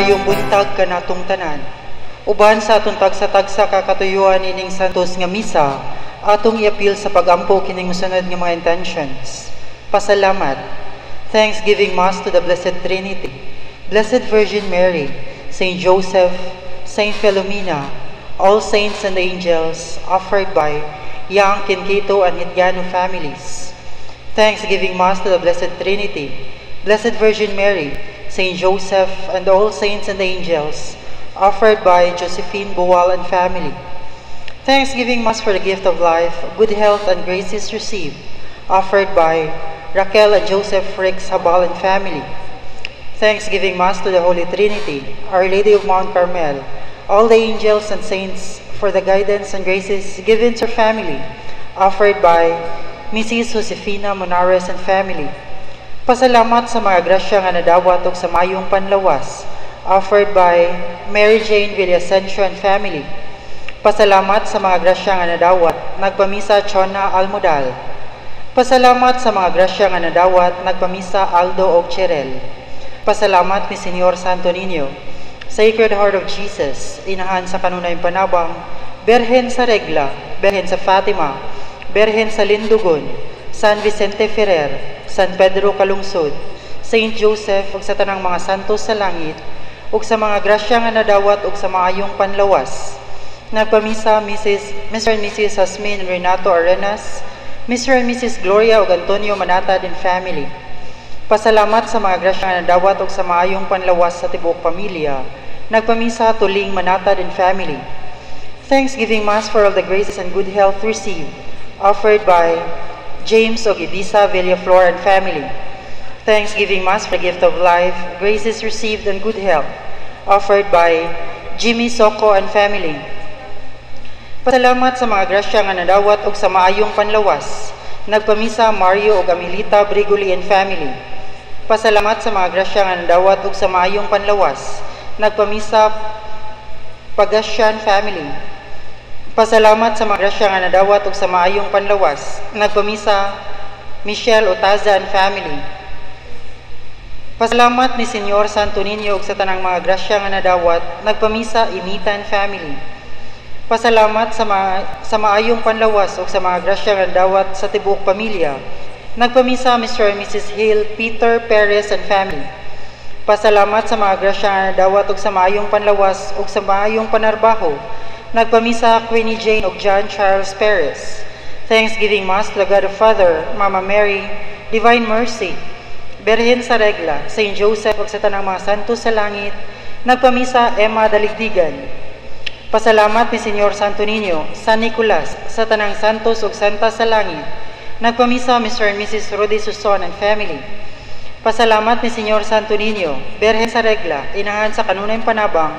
Mayong buntag kanatong tanan. Uban sa atong tagsa-tagsa kakatuyuan ining santos nga misa, atong iapil sa pagampo kining mosunod nga mga intentions. Pasalamat. Thanksgiving Mass to the Blessed Trinity, Blessed Virgin Mary, Saint Joseph, Saint Philomena, all saints and angels, offered by Yang, Kinkito, and Hitgano families. Thanksgiving Mass to the Blessed Trinity, Blessed Virgin Mary, Saint Joseph, and all saints and angels, offered by Josephine Boal and family. Thanksgiving Mass for the gift of life, good health, and graces received, offered by Raquel and Joseph Rix Habal and family. Thanksgiving Mass to the Holy Trinity, Our Lady of Mount Carmel, all the angels and saints for the guidance and graces given to her family, offered by Mrs. Josefina Monares and family. Pasalamat sa mga grasya nga nadawat og sa mayong panlawas, offered by Mary Jane Villasencio and family. Pasalamat sa mga grasya nga nadawat, nagpamisa Chona Almodal. Pasalamat sa mga grasya nga nadawat, nagpamisa Aldo og Cherel. Pasalamat ni Señor Santo Niño, Sacred Heart of Jesus, inahan sa kanunayang panabang, Berhen sa Regla, Berhen sa Fatima, Berhen sa Lindugon, San Vicente Ferrer, San Pedro Calungsod, Saint Joseph, ug sa tanang mga santos sa langit, ug sa mga grasya nga nadawat ug sa maayong panlawas. Nagpamisa Mr. and Mrs. Jasmine Renato Arenas, Mr. and Mrs. Gloria ug Antonio Manatad and family. Pasalamat sa mga grasya nga nadawat ug sa maayong panlawas sa tibuok pamilya. Nagpamisa Tuling Manatad and family. Thanksgiving Mass for all the graces and good health received, offered by James Ogidisa Villaflor and family. Thanksgiving Mass for the gift of life, graces received, and good health, offered by Jimmy Soco and family. Pasalamat sa mga grasya nga nadawat og sa maayong panlawas. Nagpamisa Mario ug Amelita Brigoli and family. Pasalamat sa mga grasya nga nadawat og sa maayong panlawas. Nagpamisa Pagasyan family. Pasalamat sa mga grasya nga nadawat ug sa maayong panlawas. Nagpamisa Michelle Otaza and family. Pasalamat ni Señor Santo Niño ug sa tanang mga grasya nga nadawat. Nagpamisa Imita and family. Pasalamat sa maayong panlawas ug sa mga grasya nga nadawat sa tibuok pamilya. Nagpamisa Mr. and Mrs. Hill, Peter Perez and family. Pasalamat sa mga grasya nga nadawat ug sa maayong panlawas ug sa maayong panarbaho. Nagpamisa Queenie Jane ug John Charles Perez. Thanksgiving Mass to the God of Father, Mama Mary, Divine Mercy, Berhen sa Regla, Saint Joseph ug sa tanang mga santos sa langit. Nagpamisa Emma Daligdigan. Pasalamat ni Señor Santo Niño, San Nicolas, sa tanang santos ug santa sa langit. Nagpamisa Mr. and Mrs. Rudy Suson and family. Pasalamat ni Señor Santo Niño, Berhen sa Regla, inahan sa kanunayang panabang,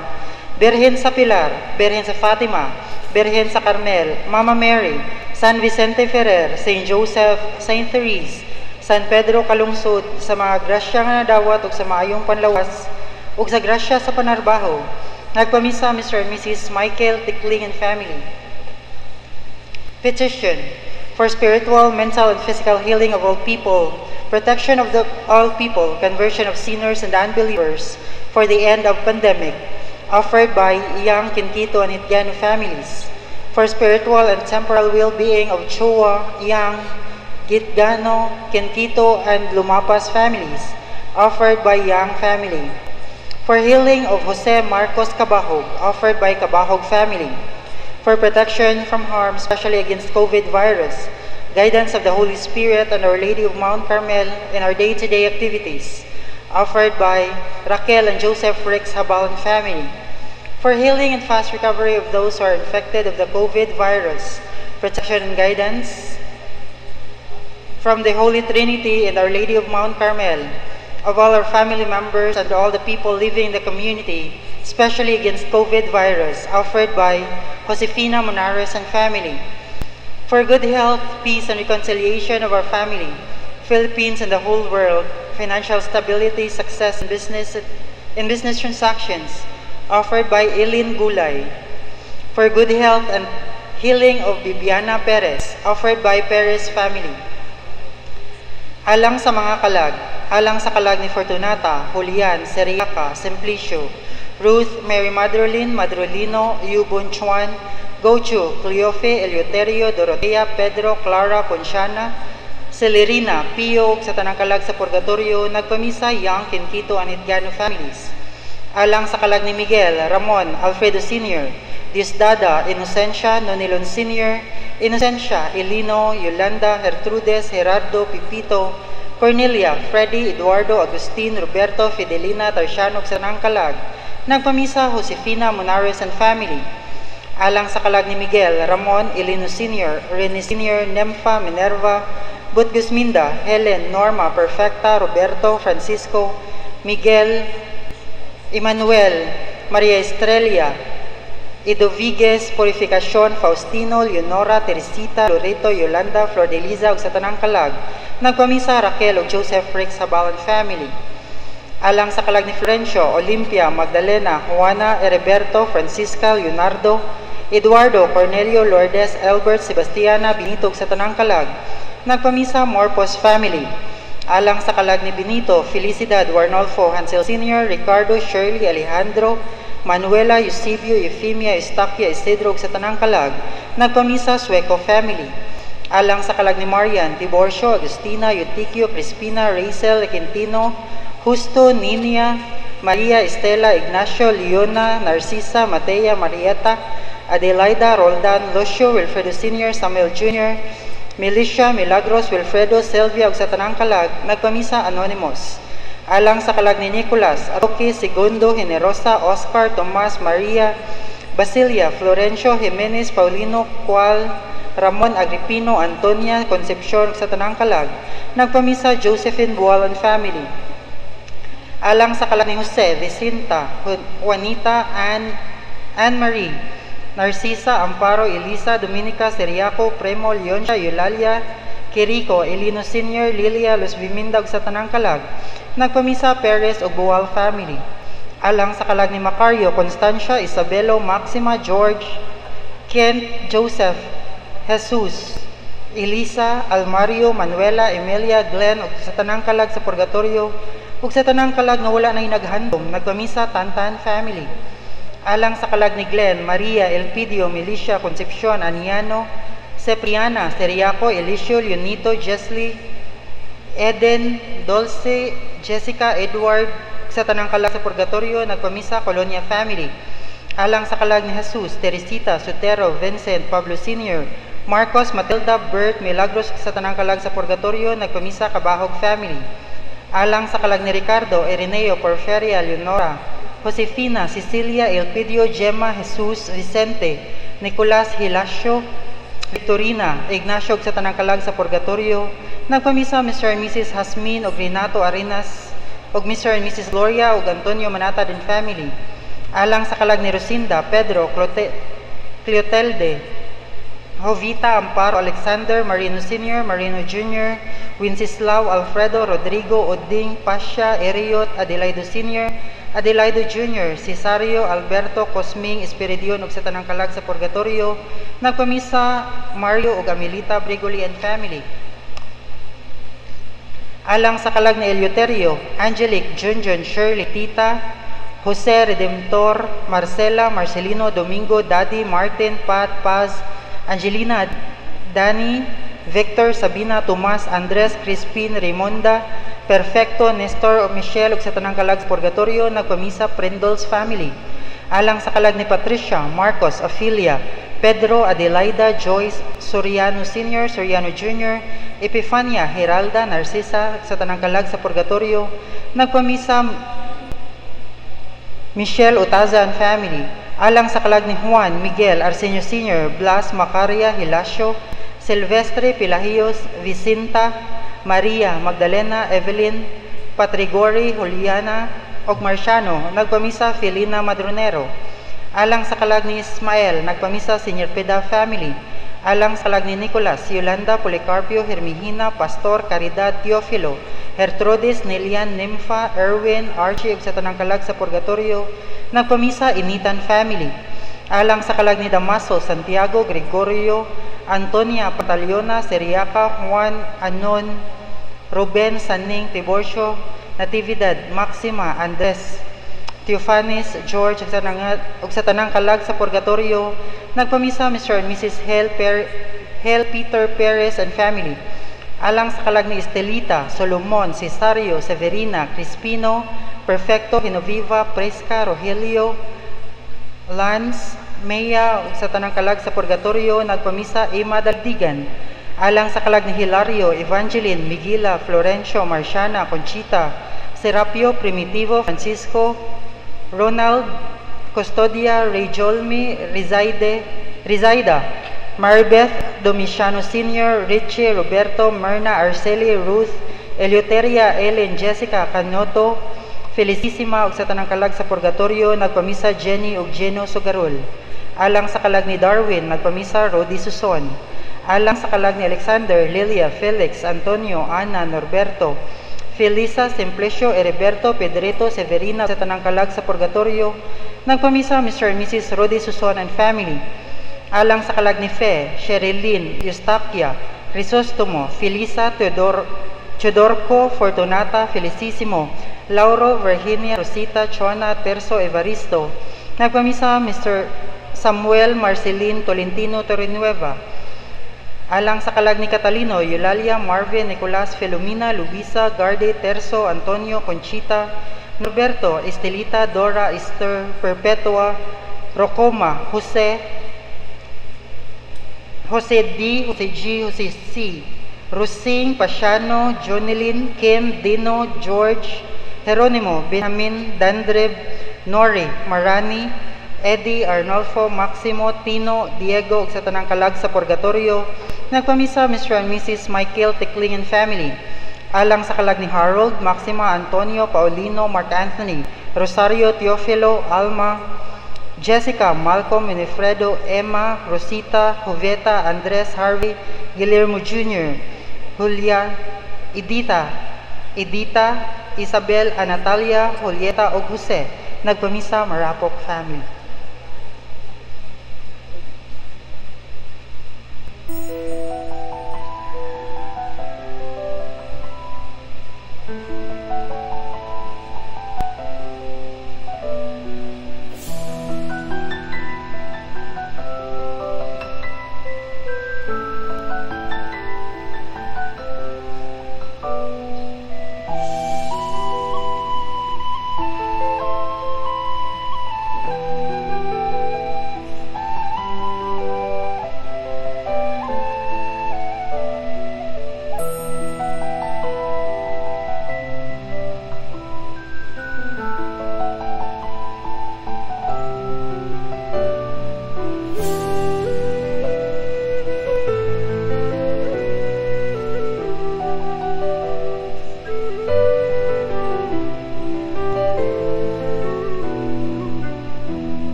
Berhen sa Pilar, Berhen sa Fatima, Berhen sa Carmel, Mama Mary, San Vicente Ferrer, Saint Joseph, Saint Therese, San Pedro Calungsod, sa mga grasya nga nadawat ug sa maayong panlawas ug sa grasya sa panarbaho. Nagpamisa Mr. and Mrs. Michael Tickling and family. Petition for spiritual, mental, and physical healing of all people, protection of all people, conversion of sinners and unbelievers for the end of pandemic, offered by Yang, Kinkito, and Hitgano families, for spiritual and temporal well-being of Chua, Yang, Hitgano, Kinkito, and Lumapas families, offered by Yang family, for healing of Jose Marcos Cabahog, offered by Cabahog family, for protection from harm, especially against COVID virus, guidance of the Holy Spirit and Our Lady of Mount Carmel in our day-to-day activities, offered by Raquel and Joseph Rix Habal and family, for healing and fast recovery of those who are infected of the COVID virus, protection and guidance from the Holy Trinity and Our Lady of Mount Carmel, of all our family members and all the people living in the community, especially against COVID virus, offered by Josefina Monares and family, for good health, peace, and reconciliation of our family, Philippines and the whole world, financial stability, success in business transactions, offered by Eileen Gulay, for good health and healing of Bibiana Perez, offered by Perez family. Alang sa mga kalag, alang sa kalag ni Fortunata, Julian, Seriaca, Simplicio, Ruth Mary Madrolin Madrolino Yubon Chuan, Gochu Cleofe Eleuterio Dorotea Pedro Clara Ponciana, Celerina Pio ug sa tanang kalag sa purgatorio nagpamisa Yang Quintito and Edgano families. Alang sa kalag ni Miguel Ramon Alfredo Sr., Diosdada Inocencia Nonilon Sr., Inocencia Elino Yolanda Gertrudes Gerardo Pipito, Cornelia Freddy Eduardo Agustin Roberto Fidelina Tarsiano sa tanang kalag nagpamisa Josefina Monares and family. Alang sa kalag ni Miguel Ramon Elino Sr., Rene Sr., Nemfa Minerva Butgusminda, Helen, Norma, Perfecta, Roberto, Francisco, Miguel, Emmanuel, Maria Estrella, Edovigues, Purificacion, Faustino, Leonora, Teresita, Loreto, Yolanda, Flor de Liza, ug sa tanang kalag, nagpamisa Raquel ug Joseph Rick Sabalan family. Alang sa kalag ni Florencio, Olympia, Magdalena, Juana, Heriberto, Francisca, Leonardo, Eduardo, Cornelio, Lourdes, Albert, Sebastiana, Benito, ug sa tanang kalag, nagpamisa Morpos family. Alang sa kalag ni Benito, Felicidad, Warnolfo, Hansel Sr., Ricardo, Shirley, Alejandro, Manuela, Eusebio, Eufemia, Eustaquia, Isidro, sa tanang kalag, nagpamisa Sueco family. Alang sa kalag ni Marian, Tiborcio, Agustina, Eutikio, Crispina, Rachel, Quintino, Justo, Ninia, Maria, Estela, Ignacio, Leona, Narcisa, Matea, Marieta, Adelaida, Roldan, Lucio, Wilfredo Sr., Samuel Jr., Milicia, Milagros, Wilfredo, Sylvia, ug sa tanang kalag, nagpamisa Anonymous. Alang sa kalag ni Nicolas, Aroque, Segundo, Generosa, Oscar, Tomas, Maria, Basilia, Florencio, Jimenez, Paulino, Cual, Ramon, Agripino, Antonia, Concepcion, ug sa tanang kalag, nagpamisa Josephine Bualan family. Alang sa kalag ni Jose, Vicinta, Juanita, Anne-Marie, Narcisa, Amparo, Elisa, Dominica, Seriaco, Premo, Leoncia, Eulalia, Quirico, Elino Sr., Lilia, Luz Biminda, ug sa tanang kalag, nagpamisa Perez ug Bual family. Alang sa kalag ni Macario, Constancia, Isabelo, Maxima, George, Kent, Joseph, Jesus, Elisa, Almario, Manuela, Emilia, Glenn, ug sa tanang kalag sa purgatorio, ug sa tanang kalag nga wala na'y naghandom, nagpamisa Tantan family. Alang sa kalag ni Glenn, Maria, Elpidio, Milicia, Concepcion, Aniano, Cepriana, Seriaco, Elisio, Leonito, Jesly, Eden, Dulce, Jessica, Edward, sa tanang kalag sa purgatorio, nagpamisa Colonia family. Alang sa kalag ni Jesus, Teresita, Sotero, Vincent, Pablo Sr., Marcos, Matilda, Bert, Milagros, sa tanang kalag sa purgatorio, nagpamisa Kabahog family. Alang sa kalag ni Ricardo, Ireneo, Porferia, Leonora, Josefina, Cecilia, Elpidio, Gemma, Jesus, Vicente, Nicolas, Hilasio, Victorina, Ignacio, sa tanang kalag sa purgatorio, nagpamisa Mr. and Mrs. Hasmin ug Renato Arenas ug Mr. and Mrs. Gloria ug Antonio Manata din family. Alang sa kalag ni Rosinda, Pedro, Cleotelde, Jovita, Amparo, Alexander, Marino Sr., Marino Jr., Wenceslao, Alfredo, Rodrigo, Oding, Pasha, Eriot, Adelaido Sr., Adelaido Jr., Cesario, Alberto, Cosming, Espiridion ug sa tanang kalag sa purgatorio, nagpamisa Mario ug Amelita Brigoli and family. Alang sa kalag ni Eleuterio, Angelic, Junjun, Shirley, Tita, Jose, Redemptor, Marcela, Marcelino, Domingo, Daddy, Martin, Pat, Paz, Angelina, Dani, Victor, Sabina, Tomas, Andres, Crispin, Raimonda, Perfecto, Nestor, Michelle, ug sa tanang kalag sa purgatorio, nagpamisa Prendols family. Alang sa kalag ni Patricia, Marcos, Ophelia, Pedro, Adelaida, Joyce, Soriano Sr., Soriano Jr., Epifania, Heralda, Narcisa, sa tanang kalag sa purgatorio, nagpamisa Michelle Utaza and family. Alang sa kalag ni Juan, Miguel, Arsenio Sr., Blas, Macaria, Hilasio, Silvestre, Pelagios, Vicinta, Maria, Magdalena, Evelyn, Patrigori, Juliana, og Marciano, nagpamisa Felina Madronero. Alang sa kalag ni Ismael, nagpamisa Senior Peda family. Alang sa kalag ni Nicolas, Yolanda, Policarpio, Hermigina, Pastor, Caridad, Teofilo, Gertrudis, Nelian, Nympha, Erwin, Archie, ug sa tanang kalag sa purgatorio, nagpamisa Initan family. Alang sa kalag ni Damaso, Santiago, Gregorio, Antonia, Pataliona, Seriaca, Juan, Anon, Ruben, Saning, Tiborcio, Natividad, Maxima, Andres, Teophanes George ug sa tanang kalag sa purgatorio, nagpamisa Mr. and Mrs. Hel Peter Perez and family. Alang sa kalag ni Estelita, Solomon, Cesario, Severina, Crispino, Perfecto, Genoviva, Presca, Rogelio, Lance, Mea, ug sa tanang kalag sa purgatorio, nagpamisa Emma Daldigan. Alang sa kalag ni Hilario, Evangeline, Miguela, Florencio, Marciana, Conchita, Serapio, Primitivo, Francisco, Ronald, Custodia, Rayjolmi, Rizaida, Marbeth, Domiciano Sr., Richie, Roberto, Myrna, Arceli, Ruth, Eleuteria, Ellen, Jessica, Canoto, Felicissima, ug sa tanang kalag sa purgatorio, nagpamisa Jenny ug Geno Sugarol. Alang sa kalag ni Darwin, nagpamisa Rodi Suson. Alang sa kalag ni Alexander, Lilia, Felix, Antonio, Ana, Norberto, Felisa, Simplicio, Heriberto, Pedrito, Severina, sa tanang kalag sa purgatorio, nagpamisa Mr. and Mrs. Rodi Suson and family. Alang sa kalag ni Fe, Sherilyn, Eustaquia, Crisostomo, Felisa, Teodorco, Fortunata, Felicissimo, Lauro, Virginia, Rosita, Chona, Terso, Evaristo. Nagpamisa Mr. Samuel Marcelin Tolentino Torrenueva. Alang sa kalag ni Catalino, Eulalia, Marvin, Nicolas, Filomena, Luisa, Garde, Terso, Antonio, Conchita, Norberto, Estelita, Dora, Esther, Perpetua, Rocoma, Jose D, Jose G, Jose C, Rusing, Pasiano, Jonelyn, Kim, Dino, George, Jeronimo, Benjamin, Dandreb, Nori, Marani, Eddie, Arnolfo, Maximo, Tino, Diego, ug sa tanang kalag sa purgatorio, nagpamisa Mr. and Mrs. Michael Tickling and family. Alang sa kalag ni Harold, Maxima, Antonio, Paulino, Mark Anthony, Rosario, Teofilo, Alma, Jessica, Malcolm, Winifredo, Emma, Rosita, Joveta, Andres, Harvey, Guillermo Jr., Julia, Edita, Isabel, Natalia, Julieta, o Jose. Nagpamisa Marapok family.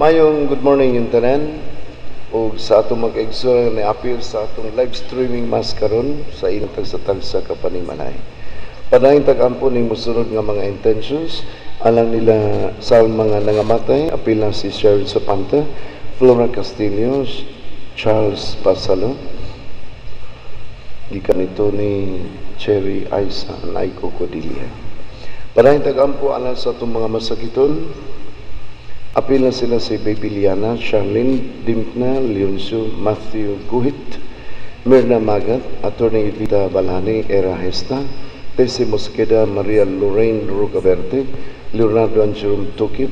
Mayong good morning yung tanan o sa atong mag-exura na appear sa atong live streaming mas karon sa inong tagsa-tagsa kapanimanay. Padayon tag-ampo ning musunod nga mga intentions alang nila sa mga nangamatay, apil na si Sharon Sapanta, Flora Castillo, Charles Pasalo, gikan ito ni Cherry Aisa Naiko Codilia. Padayon tag-ampo alang sa atong mga masakiton, apil na sila si Baby Liana, Charlene Dimtna, Leoncio Matthew Guhit, Mirna Magat, Atty. Evita Balani, Era Hesta, Tessie Mosqueda, Maria Lorraine Rocaverte, Leonardo Angerum Tukip,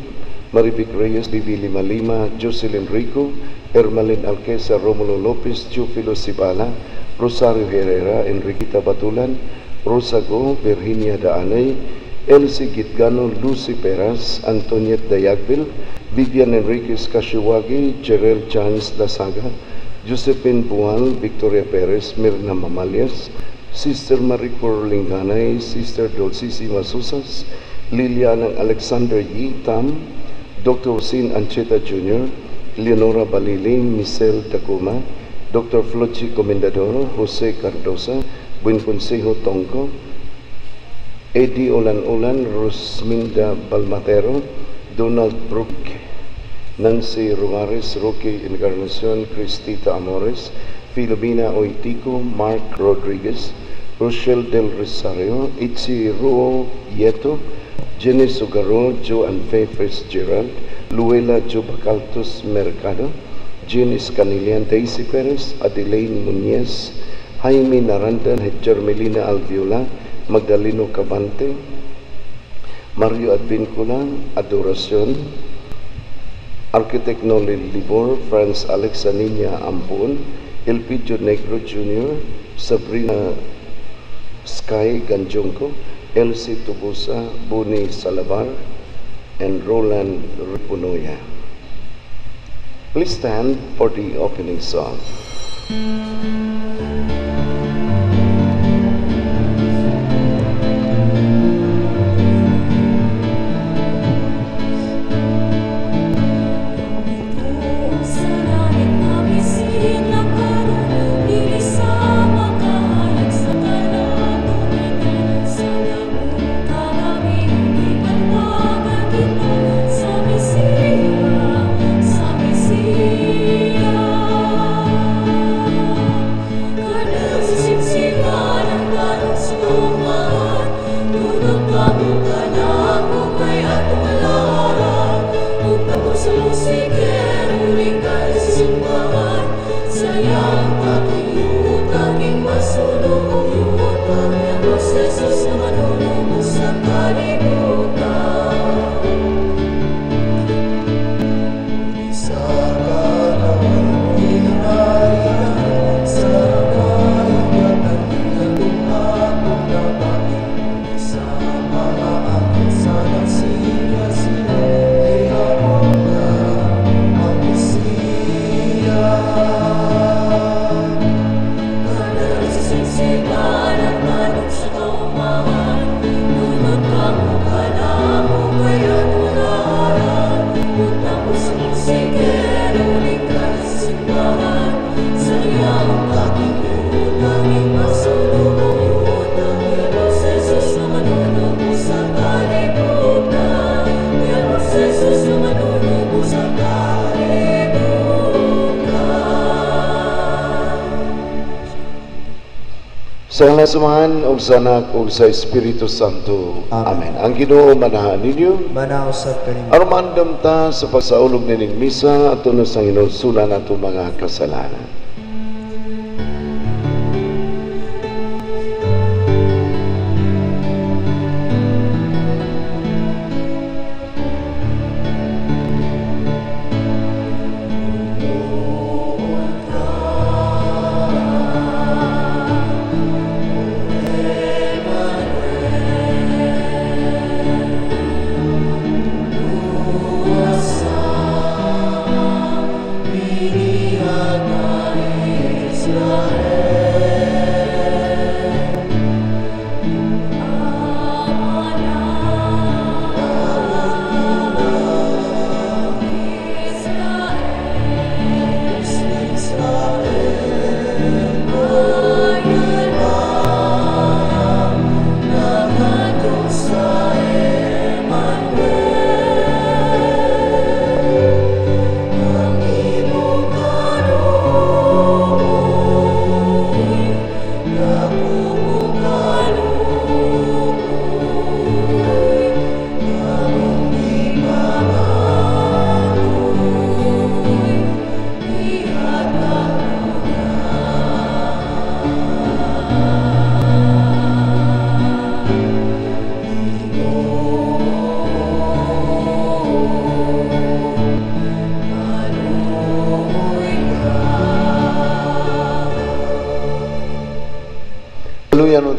Marivic Reyes, Bibi Lima Lima, Jocelyn Rico, Ermalin Alquesa, Romulo Lopez, Chufilo Sibala, Rosario Herrera, Enriquita Batulan, Rosa Go, Virginia Daanay, Elsie Gitgano, Lucy Peras, Antoniette Dayagville, Vivian Enriquez Kashiwagi, Jerel Chance Dasaga, Josephine Bual, Victoria Perez, Mirna Mamalias, Sister Maricor Linganay, Sister Dulcisi Masusas, Liliana Alexander Yi Tam, Dr. Sin Ancheta Jr., Leonora Baliling, Michelle Takuma, Dr. Flochi Comendador, Jose Cardosa, Buen Consejo Tongko, Eddie Olan-Olan, Rosminda Balmatero, Donald Brook, Nancy Ruares, Roque Encarnacion, Cristita Amores, Filomena Oitico, Mark Rodriguez, Rochelle Del Rosario, Itzi Ruo Yeto, Jenny Sugaro, Joe Anfe Fitzgerald, Luela Jubacaltos Mercado, Jean Escanilian, Daisy Perez, Adelaine Muñez, Jaime Narandan, Germelina Alviola, Magdaleno Cabante, Mario Advincula, Adoracion, Architect Nolan Libor, Franz Alex Aniña Ampon, Elpidio Negro Jr., Sabrina Sky Ganjongko, Elsie Tubusa, Buni Salabar, and Roland Ripunoya. Please stand for the opening song. Sa nasumahan o sa anak o sa Espiritu Santo. Amen. Ang Ginoo manahan ninyo. Manausap kanimo. Armandam ta sa pagsaulog nining misa at tunos ang inunsulan nato mga kasalanan. Binihagan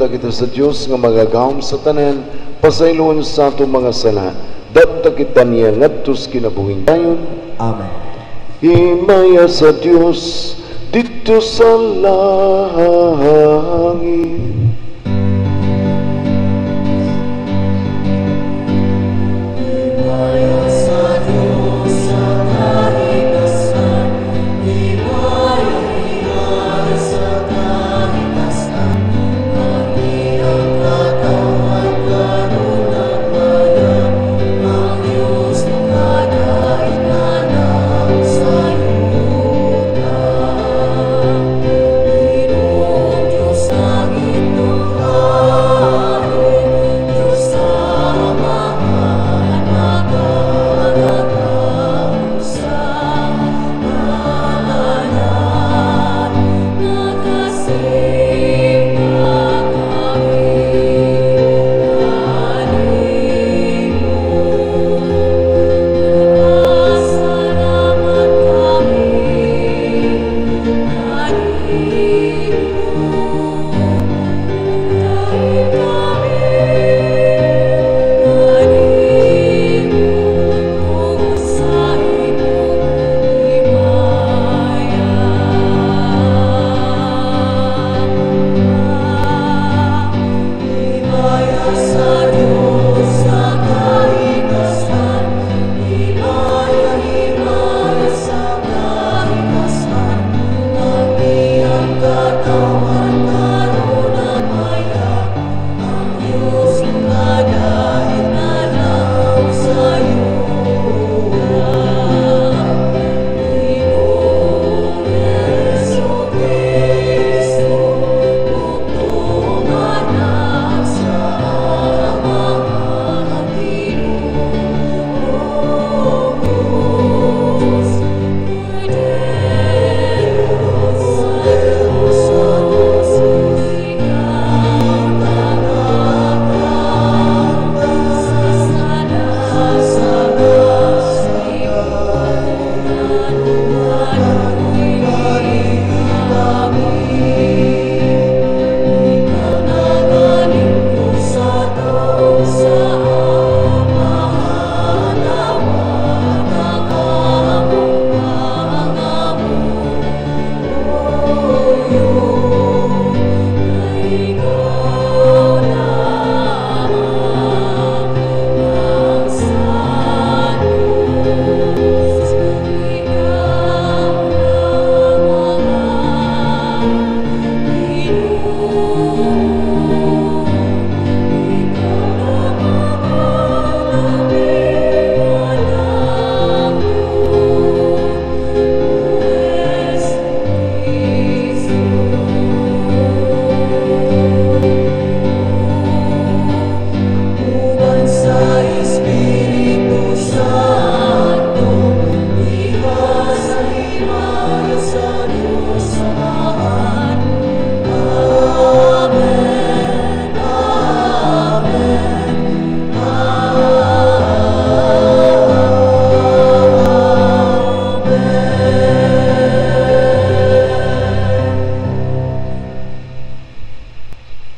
ta kita sa Dios nga magagahom sa tanan, pasaylon sa ato mga sala, dapta kita niya ngadtos kinabuhing dayon. Amen. Himaya sa Dios dito sa langit.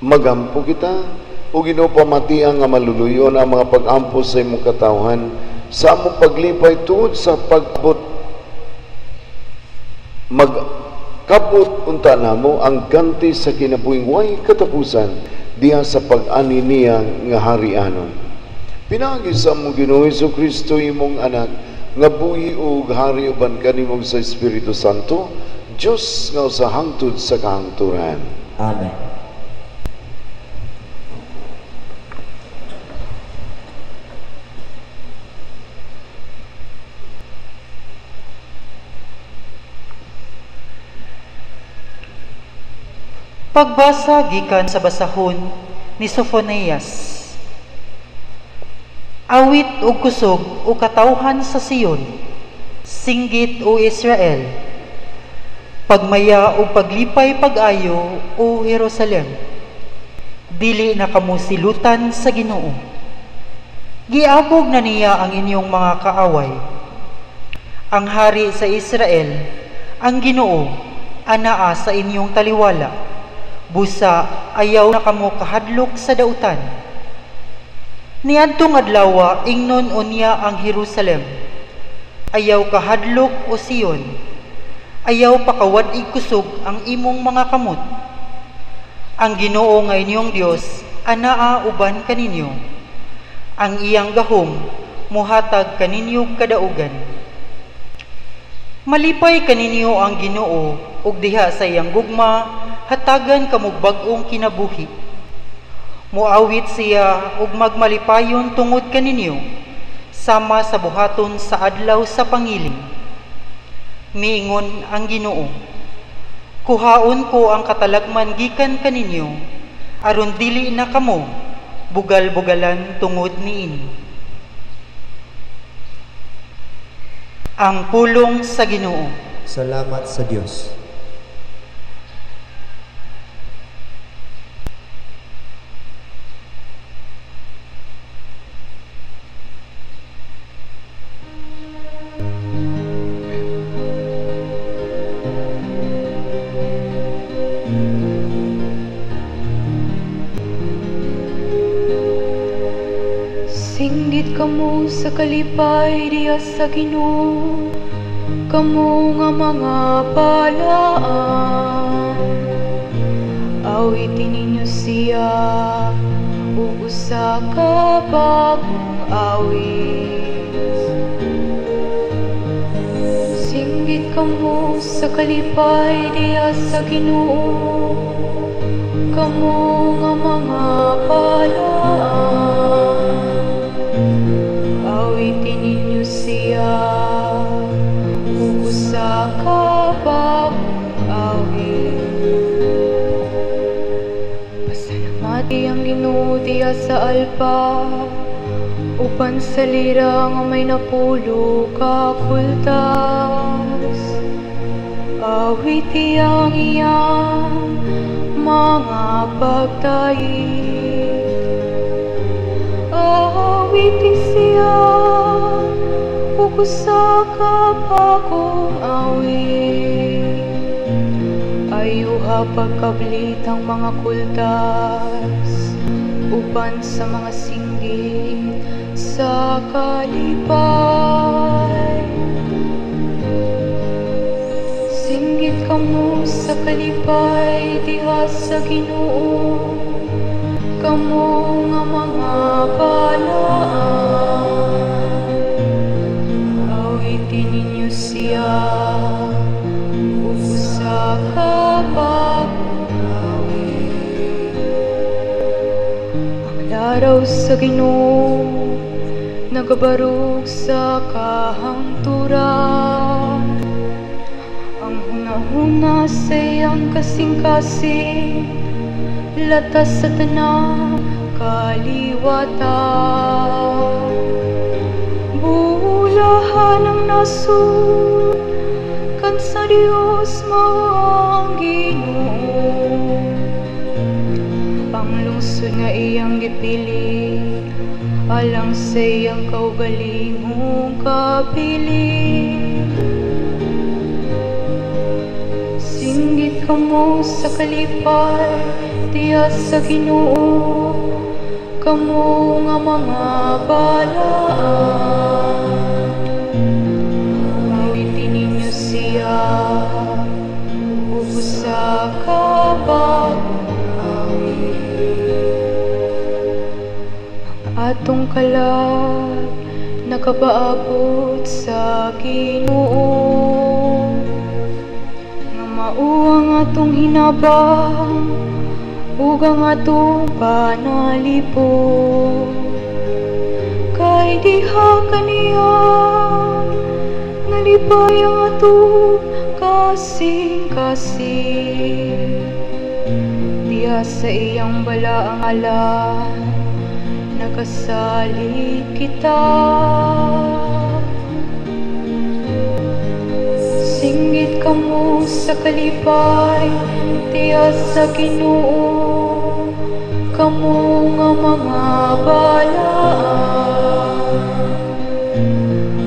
Magampo kita o ginupamatian nga maluluyon ang mga pag-ampo sa imong katawhan sa among paglipay tuod sa pagbot magkabot unta namo ang ganti sa kinabuhing way katapusan diha sa pag-ani niya nga harianon. Pinagi sa among Ginoong Jesucristo imong anak nga buhi ug hari uban kanimong sa Espiritu Santo, Dios nga sa hangtod sa kahangturan. Amen. Pagbasa gikan sa basahon ni Sophonias. Awit o kusog o katawhan sa Sion, singgit o Israel, pagmaya o paglipay pag-ayo o Jerusalem, dili na kamo silutan sa Ginoo. Giabog na niya ang inyong mga kaaway. Ang hari sa Israel, ang Ginoo, anaa sa inyong taliwala. Busa, ayaw na kamo kahadlok sa dautan. Niadtong adlaw ingnon unya ang Jerusalem. Ayaw kahadlok o Sion. Ayaw pakawad-ig kusog ang imong mga kamot. Ang Ginoo nga inyong Dios anaa uban kaninyo. Ang iyang gahom muhatag kaninyo kadaugan. Malipay kaninyo ang Ginoo ug diha sa iyang gugma hatagan kamog bag-ong kinabuhi. Muawit siya ug magmalipayon tungod kaninyo sama sa buhaton sa adlaw sa pangiling. Miingon ang Ginoo, kuhaon ko ang katalagman gikan kaninyo aron dili na kamo bugal-bugalan tungod niini. Ang pulong sa Ginoo. Salamat sa Diyos. Singgit kamo sa kalipay diya sa Ginoo, kamo nga mga balaan. Awitin ninyo siya ug usa ka bagong awit. Singgit kamo sa kalipay diya sa Ginoo, kamo nga mga balaan. Awitin ninyo siya ug usa ka bagong awit. Pasalamati ang Ginoo diya sa alpa, uban sa lira nga may napulo ka kultas. Awiti ang iyang mga pagtait. Awiti siya ug usa ka bagong awit. Ayuha pagkablit ang mga kultas uban sa mga singgit sa kalipay. Singgit kamo sa kalipay diha sa Ginoo, kamo nga mga balaan. Awitin ninyo siya ug usa ka bagong awit. Ang laraw sa Ginoo nagabarog sa kahangturan. Ang hunahuna sa iyang kasing-kasing latas sa tanang kaliwatan. Bulahan ang nasud kan sa Dios mao ang Ginoo. Ang lungsod nga iyang gipili alang sa iyang kaugalingong kabilin. Singgit kamo sa kalipay diya sa Ginoo, kamo nga mga balaan. Awitin ninyo siya ug usa ka bagong awit. Ang atong kalag nakapaabot sa Ginoo, nga mao ang atong hinabang ug ang atong panalipod. Kay diha kaniya nalipay ang atong kasing-kasing. Diha sa iyang balaang alan nakasalig kita. Singgit kamo sa kalipay diya sa Ginoo, kamo nga mga balaan.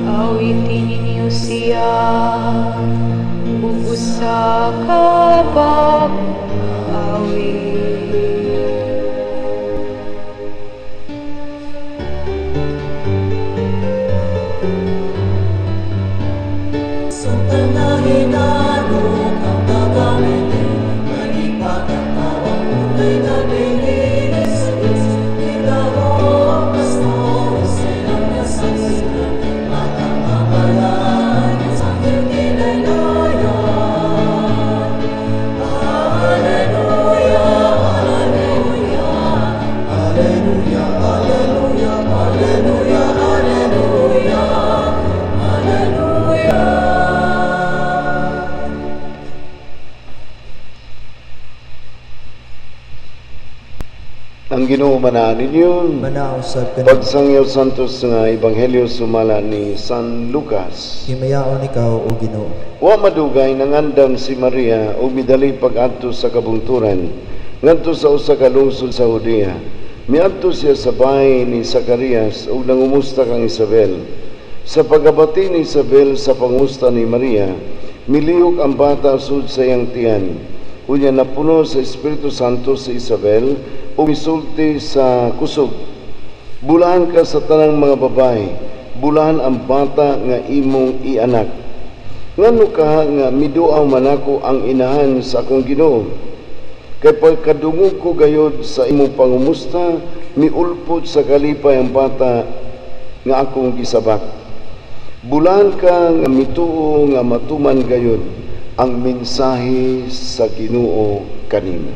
Awitin ninyo siya ug usa ka bagong awit. Ginoo manahan ninyo. Manausab ka Pagsangyaw santos nga Ebanghelyo sumala ni San Lucas. himayaon ikaw o Ginoo. Wa madugay nangandam si Maria ug midali pag-adto sa kabungturan ngadto sa usa ka lungsod sa Judea. Miadto siya sa bahay ni Zacarias ug nangumusta kang Isabel. Sa pagabati ni Isabel sa pangusta ni Maria, miliyok ang bata sud sa iyang tiyan. Unya napuno sa Espiritu Santo si Isabel o misulti sa kusog. Bulahan ka sa tanang mga babae, bulahan ang bata nga imong ianak. Ngano ka nga miduaw manako ang inahan sa akong Ginoo? Kay pagkadungog ko gayod sa imong pangumusta, miulpot sa kalipay ang bata nga akong gisabak. Bulahan ka nga mituo nga matuman gayod ang mensahe sa Ginoo kanimo.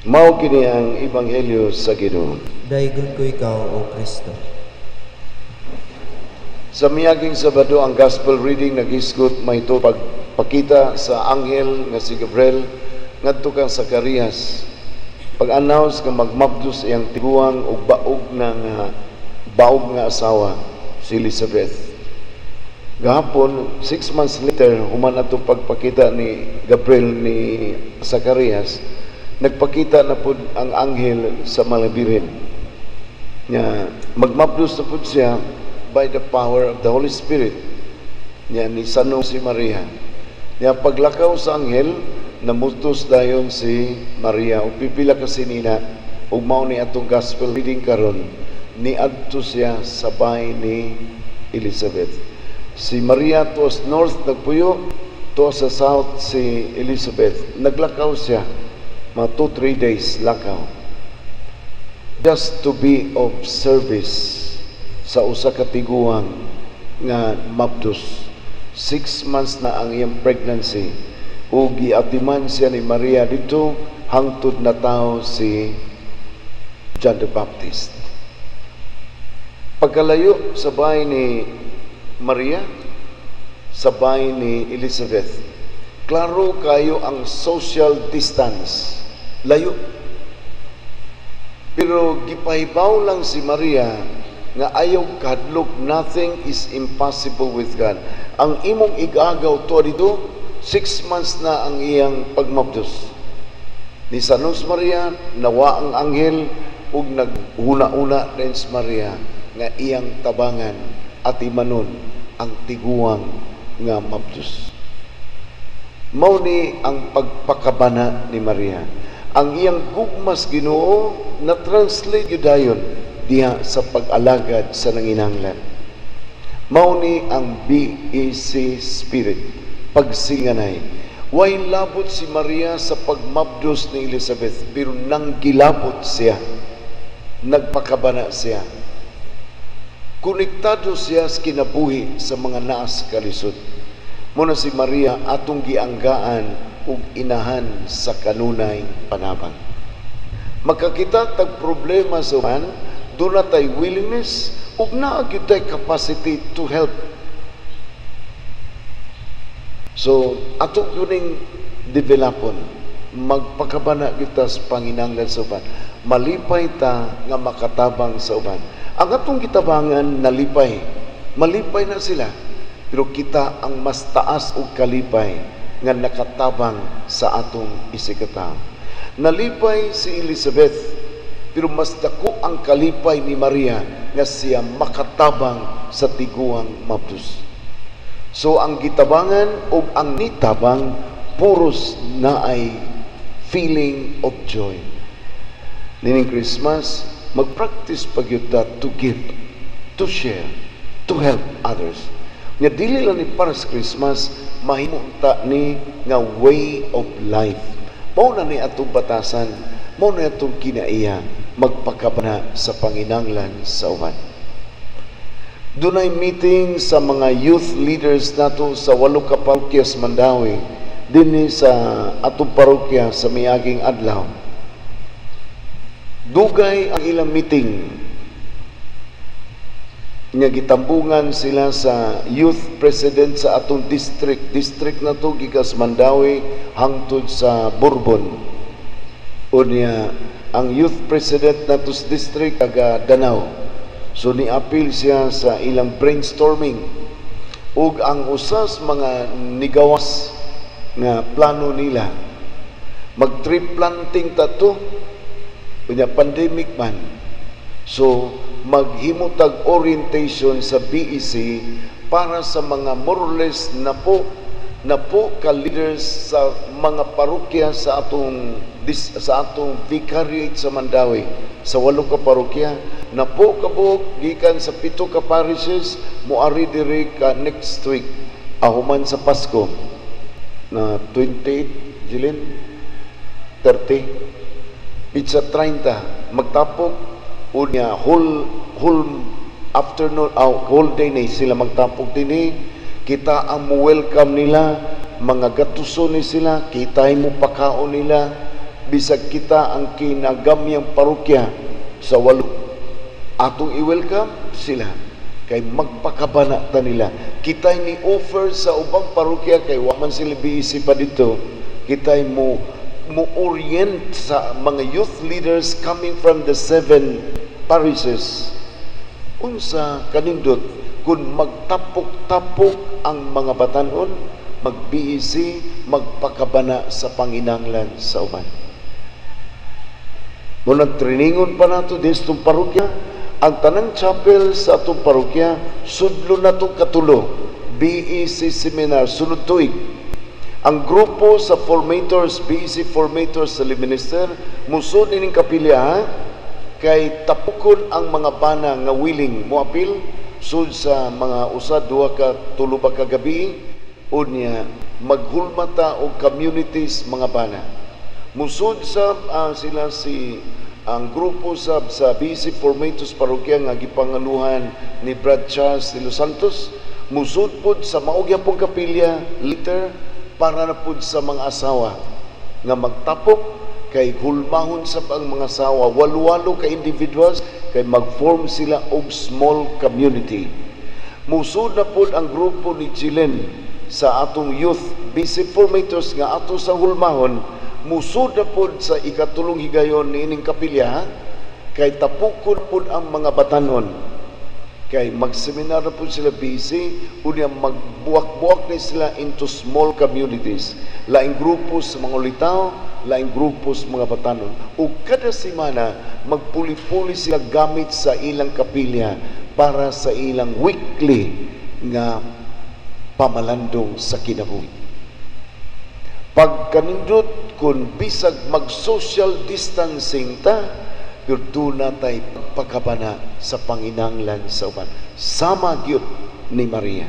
Mao kini ang Ebanghelyo sa Ginoo. Daygon ko ikaw o Kristo. Sa miyaging Sabado ang gospel reading nagisgot may ito pagpakita sa anghel nga si Gabriel ngadto kang Zacarias. Pag-announce nga magmabdos iyang tiguang ug baog nga asawa si Elizabeth. Gahapon 6 months later human ato pagpakita ni Gabriel ni Zacarias, nagpakita na pud ang anghel sa malabirin. Nya magmabdos na pud siya by the power of the Holy Spirit. Nya ni Sano si Maria. Nya paglakaw sa anghel, namutos dayon si Maria ug pipila ka sinina ug mao ni atong gospel reading karon niadto siya sa bahay ni Elizabeth. Si Maria tuos north nagpuyo, tuos sa south si Elizabeth. Naglakaw siya mga 2-3 days lakaw. Just to be of service sa usa ka tiguang nga mabdos. 6 months na ang iyang pregnancy ug giatiman siya ni Maria dito hangtod na tao si John the Baptist. Pagkalayo sa bahay ni Maria, sa bahay ni Elizabeth, klaro kayo ang social distance. Layo. Pero gipahibaw lang si Maria nga ayaw kadlok, nothing is impossible with God. Ang imong igagaw to dito, 6 months na ang iyang pagmabdos. Ni Sanos Maria, nawa ang anghel, ug naghuna-una din si Maria, nga iyang tabangan at imanon ang tiguang nga mabdos. Mao ni ang pagpakabana ni Maria. Ang iyang gugmas Ginoo na translate yudayon diha sa pag-alagad sa nanginahanglan. Mao ni ang BEC Spirit, pagsinganay. Way labot si Maria sa pagmabdos ni Elizabeth, pero nang gilabot siya, nagpakabana siya. Konektado siya sa kinabuhi sa mga naas kalisod. Muna si Maria atong gianggaan ug inahan sa kanunay panabang. Makakita tag problema sa uban, doon na tayo willingness ug naa gyud tay capacity to help. So ato yuning developon, magpakabana kita sa panginahanglan sa uban. Malipay ta nga makatabang sa uban. Ang atong kitabangan nalipay, malipay na sila. Pero kita ang mas taas og kalipay nga nakatabang sa atong isikataw. Nalipay si Elizabeth, pero mas dako ang kalipay ni Maria nga siya makatabang sa tiguang mabdos. So ang gitabangan o ang nitabang puros na ay feeling of joy. Nining Christmas, mag-practice pagyuta to give, to share, to help others. Nga dili lang ni para sa Christmas, mahimungta ni nga way of life. Mao na ni atong batasan, mao na atong kinaiya, magpakabana sa panginahanglan sa uban. Dunay meeting sa mga youth leaders nato sa 8 ka parokya sa Mandawi, dinhi sa atong parokya sa miaging adlaw. Dugay ang ilang meeting nga gitambungan sila sa youth president sa atong district na to gikas Mandawi hangtod sa Bourbon. Unya ang youth president na to sa district taga Danau, so ni-appeal siya sa ilang brainstorming ug ang usas mga nigawas nga plano nila mag-tree planting tato unya pandemic man, so maghimutag orientation sa BEC para sa mga more or less na po ka leaders sa mga parokya sa atong vicariate sa Mandawi, sa 8 ka parokya na po kabuk gikan sa 7 ka parishes moari diri ka next week ahuman sa Pasko na 28 Jilin 30 pizza 30 magtapok unya whole afternoon whole day na sila magtapok dinhi. Kita ang welcome nila, mga gatuson ni sila, kita mo pakaon nila, bisag kita ang kinagamyang parokya sa 8 atong i-welcome sila kay magpakabana ta nila. Kita ni offer sa ubang parokya kay wa man sila BEC pa dito, kita mo orient sa mga youth leaders coming from the 7 parishes unsa kanindot kung magtapok-tapok ang mga batanon, mag-BEC, magpakabana sa panginanglan sa uban. Munang triningon pa nato distong parokya, ang tanang chapel sa atong parokya sudlo na itong katulo, BEC seminar sunod tuig. Ang grupo sa formators, BEC formators sa Liminister, musod ining kapilya kay tapukon ang mga bana nga willing mo apil sud sa mga usad 2 ka 3 ba ka gabi unya maghulmata og communities mga bana. Musud sa sila ang grupo sa BEC formators parokya nga gipangaluhan ni Brad Charles de Los Santos, musud pod sa maugya pong kapilya later para na pod sa mga asawa nga magtapok kay hulmahon sa ang mga asawa 8 ka individuals kay mag-form sila og small community. Musud na pod ang grupo ni Chilen sa atong youth BEC formators nga ato sa hulmahon, musud na pod sa ikatulong higayon niining kapilya kay tapukon pod ang mga batanon kay magseminar na po sila BEC unya magbuwak-buwak na sila into small communities, laing grupo sa mga ulitaw, laing grupo sa mga batanon, ug kada semana magpuli-puli sila gamit sa ilang kapilya para sa ilang weekly nga pamalandong sa kinabuhi. Pagkanindot kung bisag mag-social distancing ta, pero natay pagkabana sa panginanglan sa uban. Sama gyud ni Maria.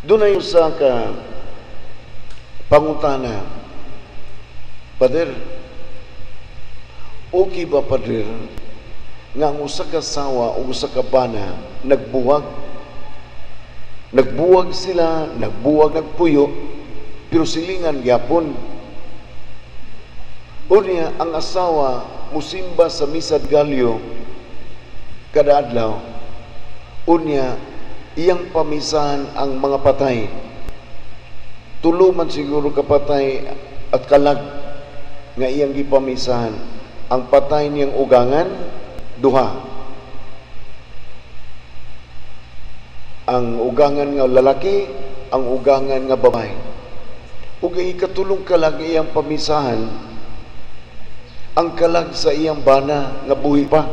Doon na yung sa pangutana, Pader, okay ba Pader, nga ang usa ka asawa o usa ka bana nagbuwag sila, nagpuyo, pero silingan gyapon. Unya ang asawa musimba sa misa Galyo kada adlaw. Unya iyang pamisahan ang mga patay. Tulo man siguro kapatay at kalag nga iyang gipamisahan. Ang patay niyang ugangan 2. Ang ugangan nga lalaki, ang ugangan nga babae. Ug ikatulong kalag iyang pamisahan ang kalag sa iyang bana nga buhi pa.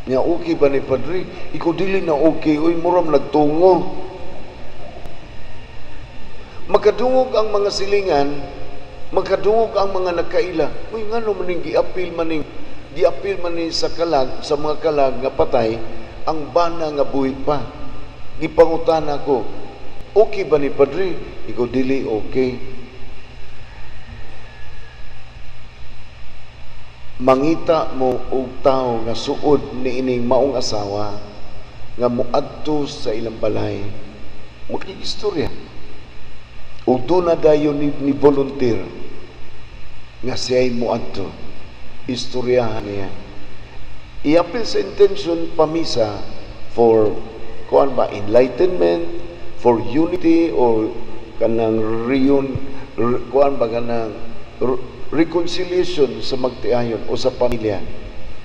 Nga okay ba ni Padre? Ikaw dili na okay, uy muram nagtungo. Magkadungog ang mga silingan, magkadungog ang mga nagkaila. Uy ngano maning giapil maning sa kalag, sa mga kalag nga patay, ang bana nga buhi pa. Gipangutana ko, okay ba ni Padre? Ikaw dili okay. Mangita mo og tao nga suod ni ining maong asawa nga muadto sa ilang balay, istorya ug doon na dayon ni volunteer nga siya'y muadto. Istoryahan niya. Iapil sa intention pamisa for kuan ba enlightenment, for unity, or kanang kuan ba kanang reconciliation sa magtiayon o sa pamilya.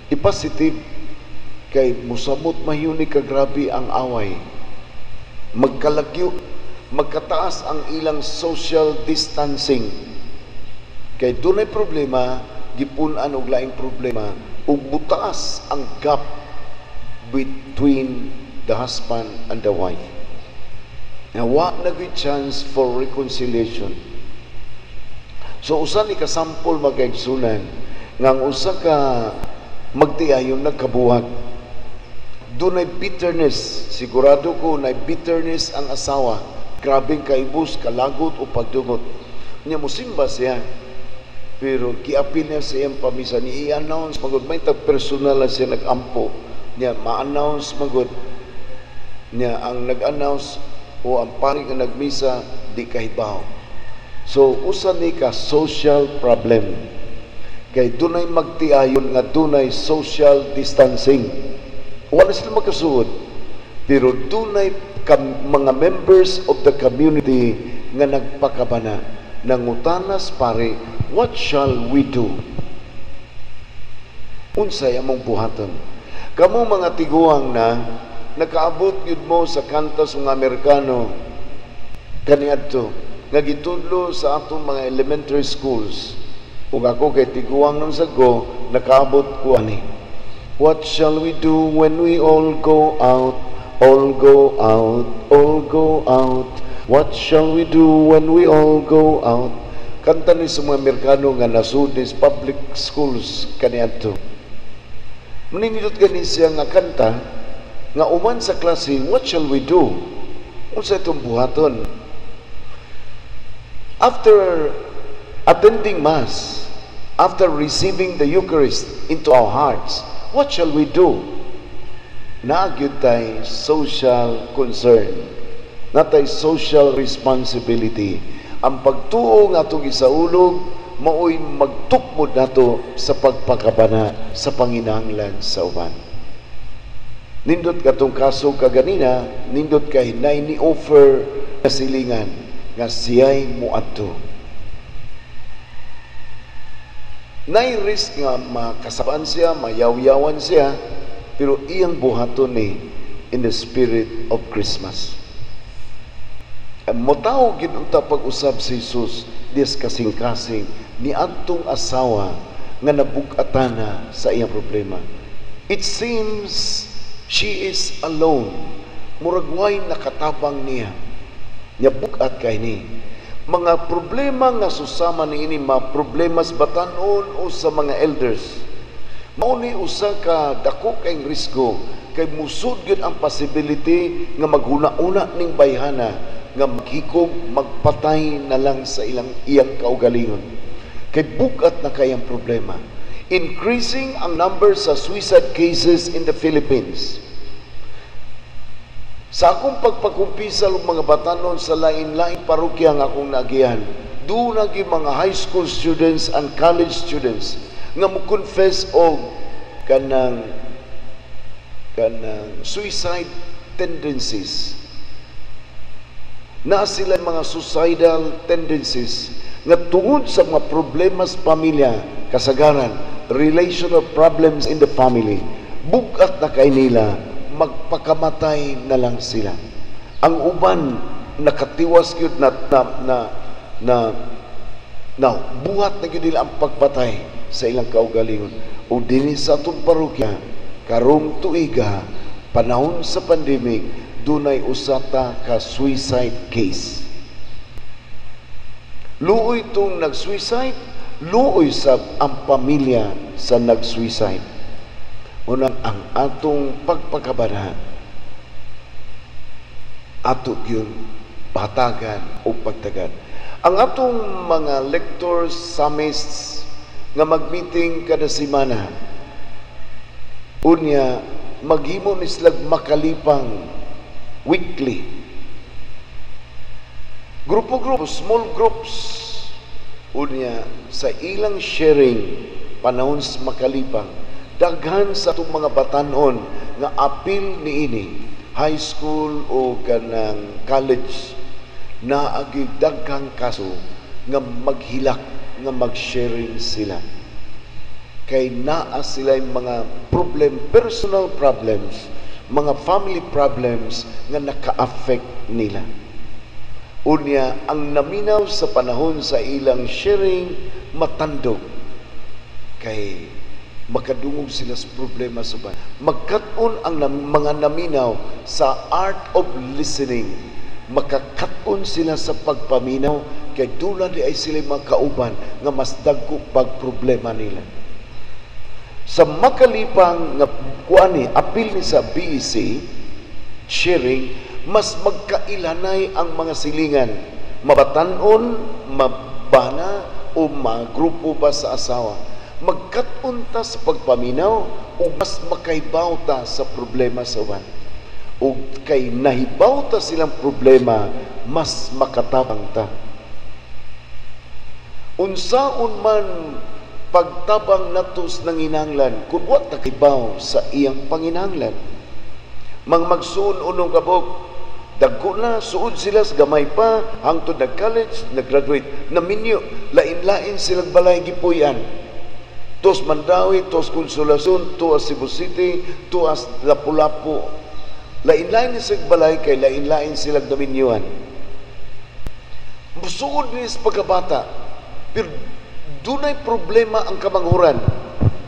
Ipositive kay musamot mahiyuni ka grabe ang away. Magkalagyo, magkataas ang ilang social distancing. Kay dunay problema, gipunan og laing problema, ug butaas ang gap between the husband and the wife. Now, wa na good chance for reconciliation. So, usa ni kasampol magaigsunan ngang usa ka magtiayon nagkabuhat. Dunay bitterness, sigurado ko na bitterness ang asawa. Grabing kaibus, kalagot o pagdugot. Niya musimba siya. Pero giapil niya sa iyang pamisa, ni i-announce magod may personal na siya nag-ampo niya, ma-announce magod niya ang nag-announce o ang paring na nagmisa di kahibaw. So usa ni ka social problem kay dunay magtiayon nga dunay social distancing. Wala sila magkasuod, pero dunay mga members of the community nga nagpakabana, nangutanas pare, what shall we do? Unsay among buhaton? Kamu mga tiguang na nakaabot yun mo sa kantas ng Amerikano kaniadto nga gitudlo sa atong mga elementary schools. Ug ako kay tiguang ng sago nakaabot ko ani. What shall we do when we all go out? All go out, all go out. What shall we do when we all go out? Kanta ni sa mga Amerikano nga nasudis public schools kaniadto. Manindot gani siya nga kanta nga uman sa klase, what shall we do? Unsa itong buhaton? After attending Mass, after receiving the Eucharist into our hearts, what shall we do? Naagyod tay social concern, natay social responsibility. Ang pagtuo nga itong isaulog, mao'y magtukmod nato sa pagpakabana sa panginahanglan sa uban. Nindot katong kaso kaganina, nindot kay nay ni offer na silingan nga siya'y muadto. Nay risk nga makasabaan siya, mayaw-yawan siya, pero iyang buhaton ni in the spirit of Christmas. Motaw ginunta pag-usab si Jesus dis kasing-kasing ni atong asawa nga nabug-atana sa iyang problema. It seems she is alone. Muragway nakatabang niya. Nya bugat kay ni. Mga problema nga susama ni ini, mga problemas batanon o sa mga elders. Mao ni usa ka dako kay risgo kay musud gyud ang possibility nga maghuna-una ning bayhana nga maghikog magpatay na lang sa iyang kaugalingon. Kay bugat na kayang problema. Increasing ang number sa suicide cases in the Philippines. Sa akong pagpakumpisal mga batanon sa lain-lain parokya nga akong naagihan, doon naging mga high school students and college students nga mo-confess og kanang suicide tendencies. Na sila mga suicidal tendencies nga tungod sa mga problema sa pamilya, kasagaran, relational problems in the family, bugat na kay nila, magpakamatay na lang sila. Ang uban nakatiwas gyud na buhat na gyud nila ang pagpatay sa ilang kaugalingon. O dinhi sa atong parokya karong tuiga panahon sa pandemic dunay usata ka suicide case. Luoy tong nag-suicide, luoy sab ang pamilya sa nag-suicide. Unang ang atong pagpakabana ato yun patagan o pagtagan. Ang atong mga lectors, summists nga mag-meeting kada semana, unya maghimo ni silag makalipang weekly. Grupo-grupo, small groups Unya sa ilang sharing panahon sa makalipang, daghan sa itong mga batanon nga apil niini, high school o kanang college, na agi daghang kaso nga maghilak, nga mag-sharing sila. Kay naa sila yung mga problem, personal problems, mga family problems nga naka-affect nila. Unya, ang naminaw sa panahon sa ilang sharing, matandog. Kay makadungog sila sa problema sa bayan. Magkat-on ang mga naminaw sa art of listening. Makakat-on sila sa pagpaminaw, kay dula di ay sila mga kauban nga mas dagko pag problema nila. Sa makalipang nga kuani, apil ni sa BEC, sharing, mas magkailanay ang mga silingan. Mabatanon, mabana, o magrupo ba sa asawa. Magkatunta sa pagpaminaw, o mas makaibaw ta sa problema sa uban. O kay nahibaw ta silang problema, mas makatabang ta. Unsaon man pagtabang natos ng inanglan, kung wat nakibaw sa iyang panginanglan. Magsuon unong kabog, dagko na, suod sila sa gamay pa, hangtod nag-college, nag-graduate, naminyo, lain-lain silang balay gipuyan. Tos Mandawi, tos Consolacion, tuas Cebu City, tuas Lapu-Lapu. Lain-lain silang balay, kay lain-lain silang naminyuan. Suod niya sa pagkabata, pero dunay problema ang kamanghuran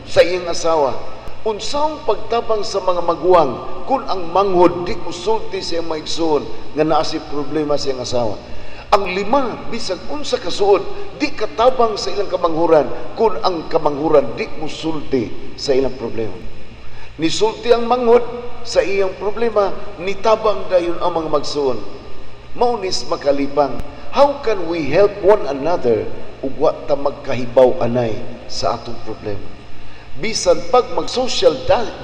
sa iyang asawa. Unsang pagtabang sa mga maguwang kung ang manghod di usulti siya maigsoon nga naa si problema sa iyang asawa. Ang lima, bisag unsa kasuod, di katabang sa ilang kamanghuran kung ang kamanghuran di musulti sa ilang problema. Nisulti ang manghod sa iyang problema, nitabang dayon ang mga magsuon. Maunis makalipang, how can we help one another ug wa ta magkahibaw anay sa atong problema? Bisan pag mag-social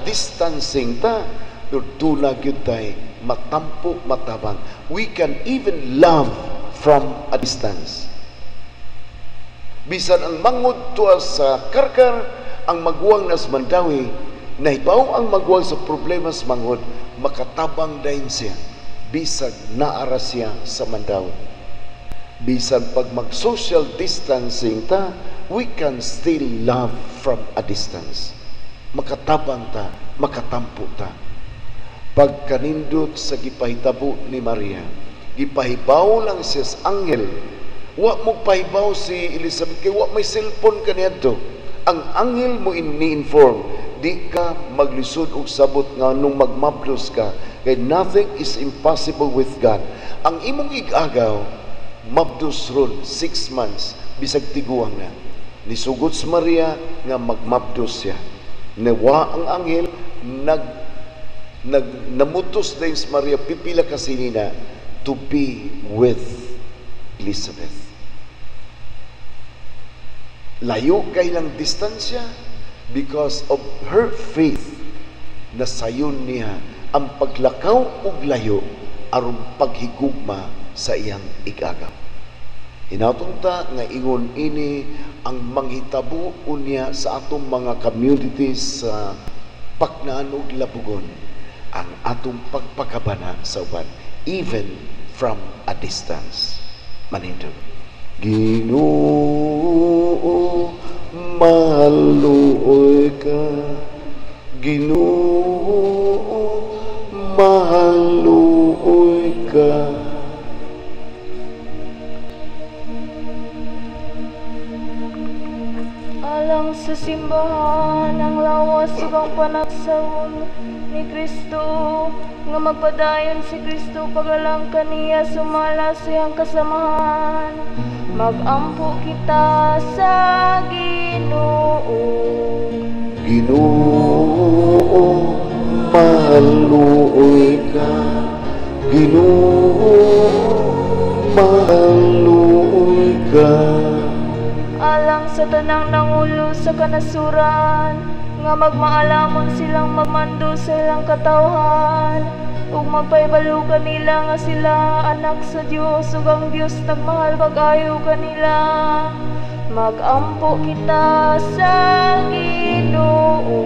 distancing ta, duna gyud tay matampo matabang. We can even love from a distance. Bisan ang mangod tuwa sa karkar, ang magwang nas Mandawi, nahibaw ang magwang sa problema sa mangod, makatabang dayon siya. Bisag naara siya sa Mandawi. Bisan pag mag-social distancing ta, we can still love from a distance. Makatabang ta, makatampo ta. Pag kanindot sa gipahitabo ni Maria, gipahibaw lang siya sa anghel. Wa mo pahibaw si Elizabeth, kay wa may cellphone kaniadto. Ang anghel mo ni-inform, di ka maglisod og sabot nga nung magmablos ka, kay nothing is impossible with God. Ang imong igagaw, mabdos ron 6 months, bisag tiguang na. Nisugot si Maria nga magmabdos siya. Nawa ang anghel, namutos din si Maria, pipila kasi nina, to be with Elizabeth. Layo kay lang distansya because of her faith na sayon niya ang paglakaw ug layo aron paghigugma sa iyang igagaw. Hinatunta nga ingon ini ang manghitabo unya sa atong mga communities sa Paknaan ug Labugon, ang atong pagpakabana sa uban even from a distance. Manindog. Ginoo, mahaluoy ka. Ginoo, mahaluoy ka. Alang sa simbahan ang lawas ubang panagsaon ni Kristo, nga magpadayon si Kristo pagalang kaniya sumala siyang kasamahan. Magampo kita sa Ginoo. Ginoo, mahaluoy ka. Ginoo, mahaluoy ka. Alang sa tanang nangulo sa kanasuran, nga magmaalamon silang magmando sa ilang katawhan, ug magpaibalo kanila nga sila anak sa Dios ug ang Dios nagmahal pag-ayo kanila. Magampo kita sa Ginoo.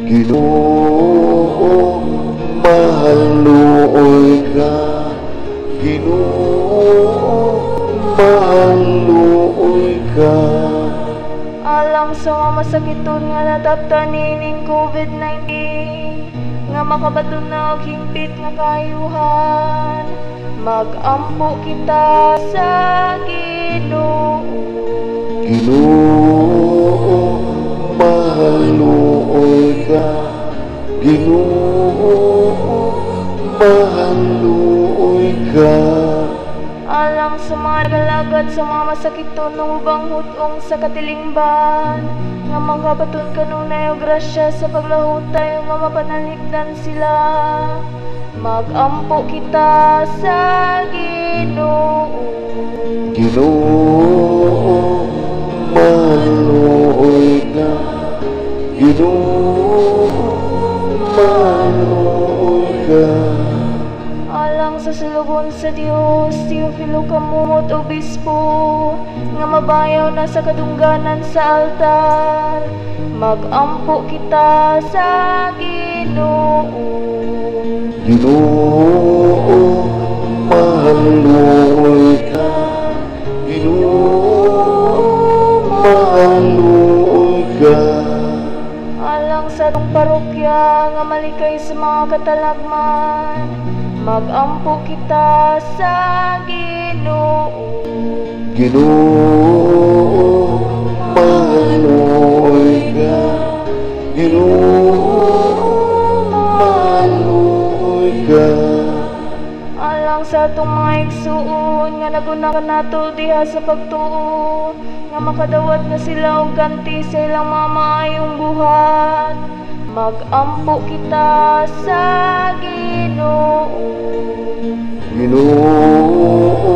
Ginoo, mahal nooy ka. Ginoo, mahal nooy ka. Alang sa mga masakiton nga nataptan nining COVID-19, nga makabaton na og hingpit nga kayuhan, magampo kita sa Ginoo. Ginoo, mahal nooy ka. Ginoo, mahal nooy ka. Alang sa mga nagalagad sa mga masakiton ng ubang hutong sa katilingban, nga makabaton kanunay o grasya sa paglahot tayo nga mapanaligdan sila, magampo kita sa Ginoo. Ginoo, mahal nooy ka. Ginoo, mahal nooy ka. Alang sa salubon sa Dios, Teofilo Kamumot Obispo, nga mabayaw na sa kadungganan sa altar, magampo kita sa Ginoo. Ginoo, mahal nooy ka. Ginoo, mahal nooy ka. Alang sa atong parokya, nga malikay sa mga katalagman, magampo kita sa Ginoo. Ginoo, mahal nooy ka. Ginoo, mahal nooy ka. Alang sa atong mga igsuon nga nagunakan nato diha sa pagtuo, nga makadawat na sila og ganti sa ilang mga maayong buhat, magampo kita sa Ginoo. Ginoo,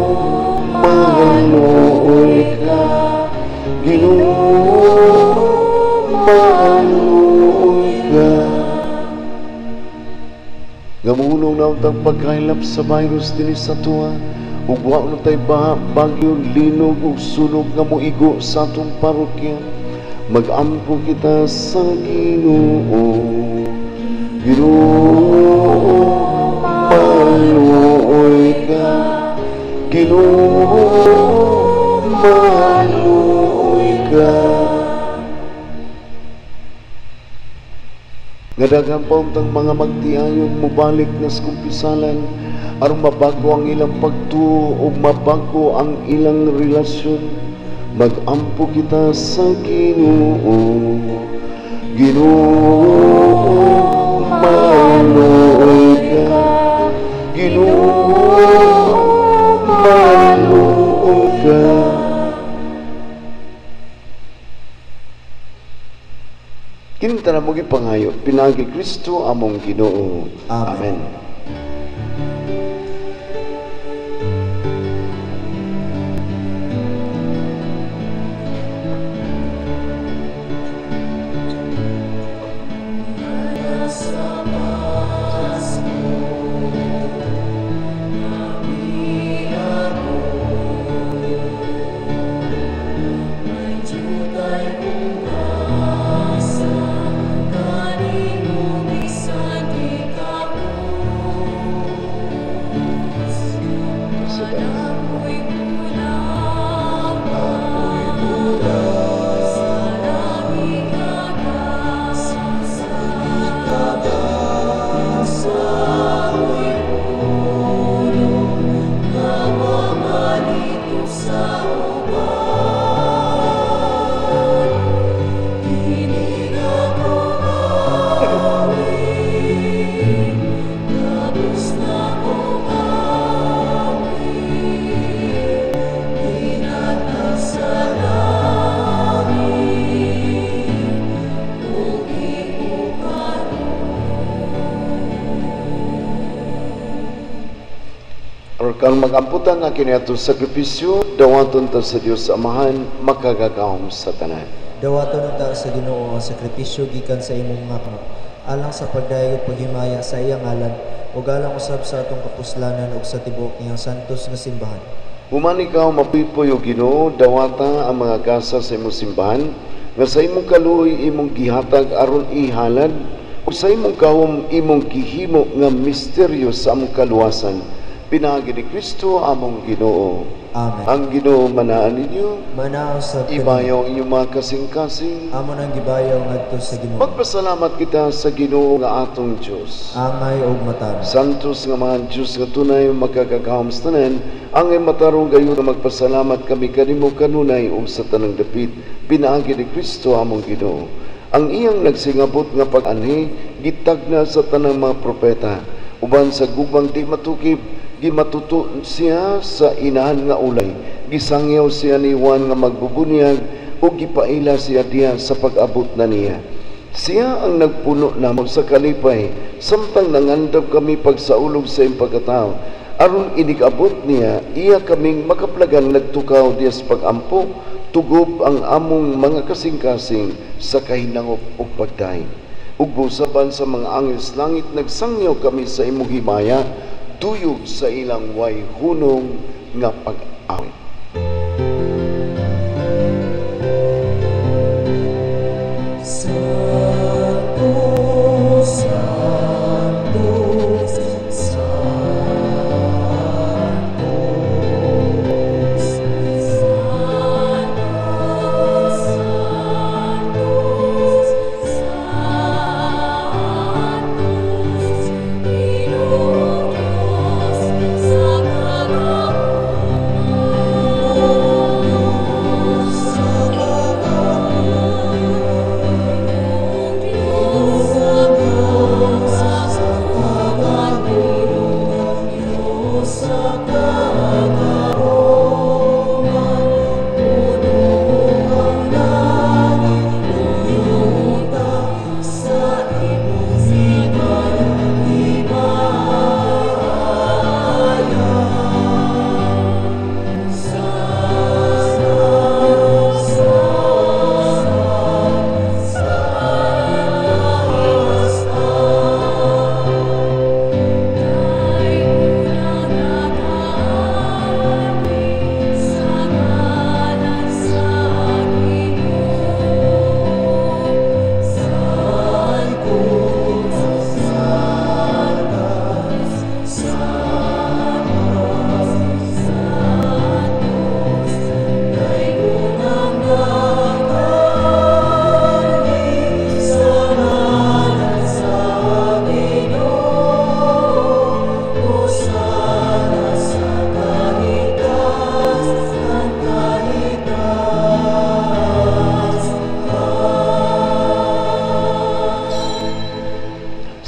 mahal nooy ka. Ginoo, mahal nooy ka. Gamulong na ang pagkailap sa virus din sa tuwa. Ug wa na tay bagyo, linog ug sunog nga moigo sa atong parokya. Magampo kita sa Ginoo. Ginoo, mahal nooy ka. Ginoo, mahal nooy ka. Ngadagan pa untang mga magtiayon mubalik na sa kumpisalan aron mabago ang ilang pagtuo o mabago ang ilang relasyon. Magampo kita sa Ginoo. Ginoo, mahal nooy ka. Ginoo, mahal nooy ka. Kinita na mo'y pangayo, pinagi Kristo among Ginoo. Amen. Amen. Kang magamputan nga kiniadtong sakripisyo, dawaton ta sa Dios Amahan, makagagahom sa tanan. Dawaton ta sa Ginoo ang sakripisyo gikan sa imong ngakno, alang sa pagdayeg ug paghimaya sa iyang ngalan, ug alang usab sa atong kapuslanan ug sa tibuok niyang santos nga simbahan. Human ikaw mapipoy o Ginoo, dawata ang mga gasa sa imong simbahan, nga sa imong kaluoy imong gihatag aron ihalad, o sa imong kawom imong gihimo nga misteryo sa among kaluwasan. Pinaagi ni Kristo among Ginoo. Amen. Ang Ginoo manaan ninyo, Manaw sa ibayaw ang inyong mga kasing-kasing. amo nang gibayaw ngadto sa Ginoo. Magpasalamat kita sa Ginoo nga atong Dios. Angay og matan. Santos nga mga Diyos nga tunay makakakahom sa tanan, ang matarong gayon na magpasalamat kami kanimo kanunay o sa tanang dapit, pinaagi ni Kristo among Ginoo. Ang iyang nagsingabot nga pag-anhi, gitagna sa tanang mga propeta, uban sa gubang di matukib, gimatuto siya sa inahan nga ulay, gisangyaw siya ni Juan nga magbubunyag, o gipaila siya diya sa pag-abot na niya. Siya ang nagpuno namo sa kalipay, samtang nangandam kami pagsaulog sa iyong pagkatao. Aron inig-abot niya, iya kaming makaplagan nagtukaw diya sa pag-ampo, tugob ang among mga kasing-kasing sa kahinangop o pagdahin. Ug busaban sa mga angels langit, nagsangyaw kami sa imong himaya, tuyog sa ilang way hunong nga pag-awit.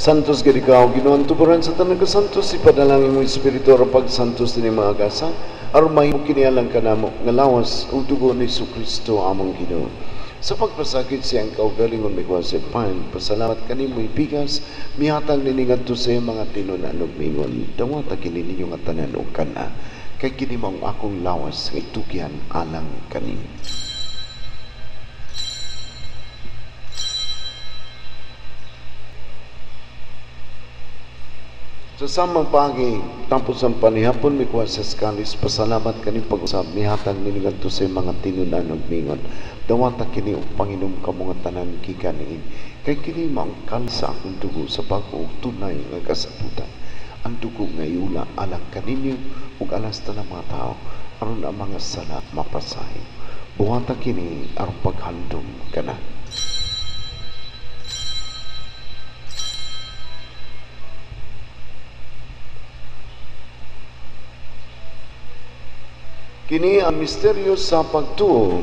Santos gid ikaw, Ginoo, ang tuburan sa tanang kasantos, ipadalangin mo Espiritu aron pagsantos din mga agasa, aron mahimo kini alang kanamo nga lawas ug dugo ni Jesucristo among Ginoo. Sa pagpasakit siyang kaugalingon may kuha sa pan, pasalamat kanimo ibigas, mihatag nini ngadto sa mga tinunanog mingon. Dawata kini ninyo nga tanan og kana, kay kini mao akong lawas nga itugyan alang kanimo. Sa samang pagi, tapos ang panihapon mi kuha sa skalis, pasalamat kaning pag-usab, mihatag nini ngadto sa mga tinunanog mingon. Dawata kini og Panginom ka mga tanan kikaniin, kay kini mao kalsa ang dugo sa bago tunay nga kasaputan. Ang dugo nga iula alang kaninyo ug alas tanang mga tao, aron ang mga sala mapasahin. Buhata kini aron paghandom kana. Kini ang misteryo sa pagtuo.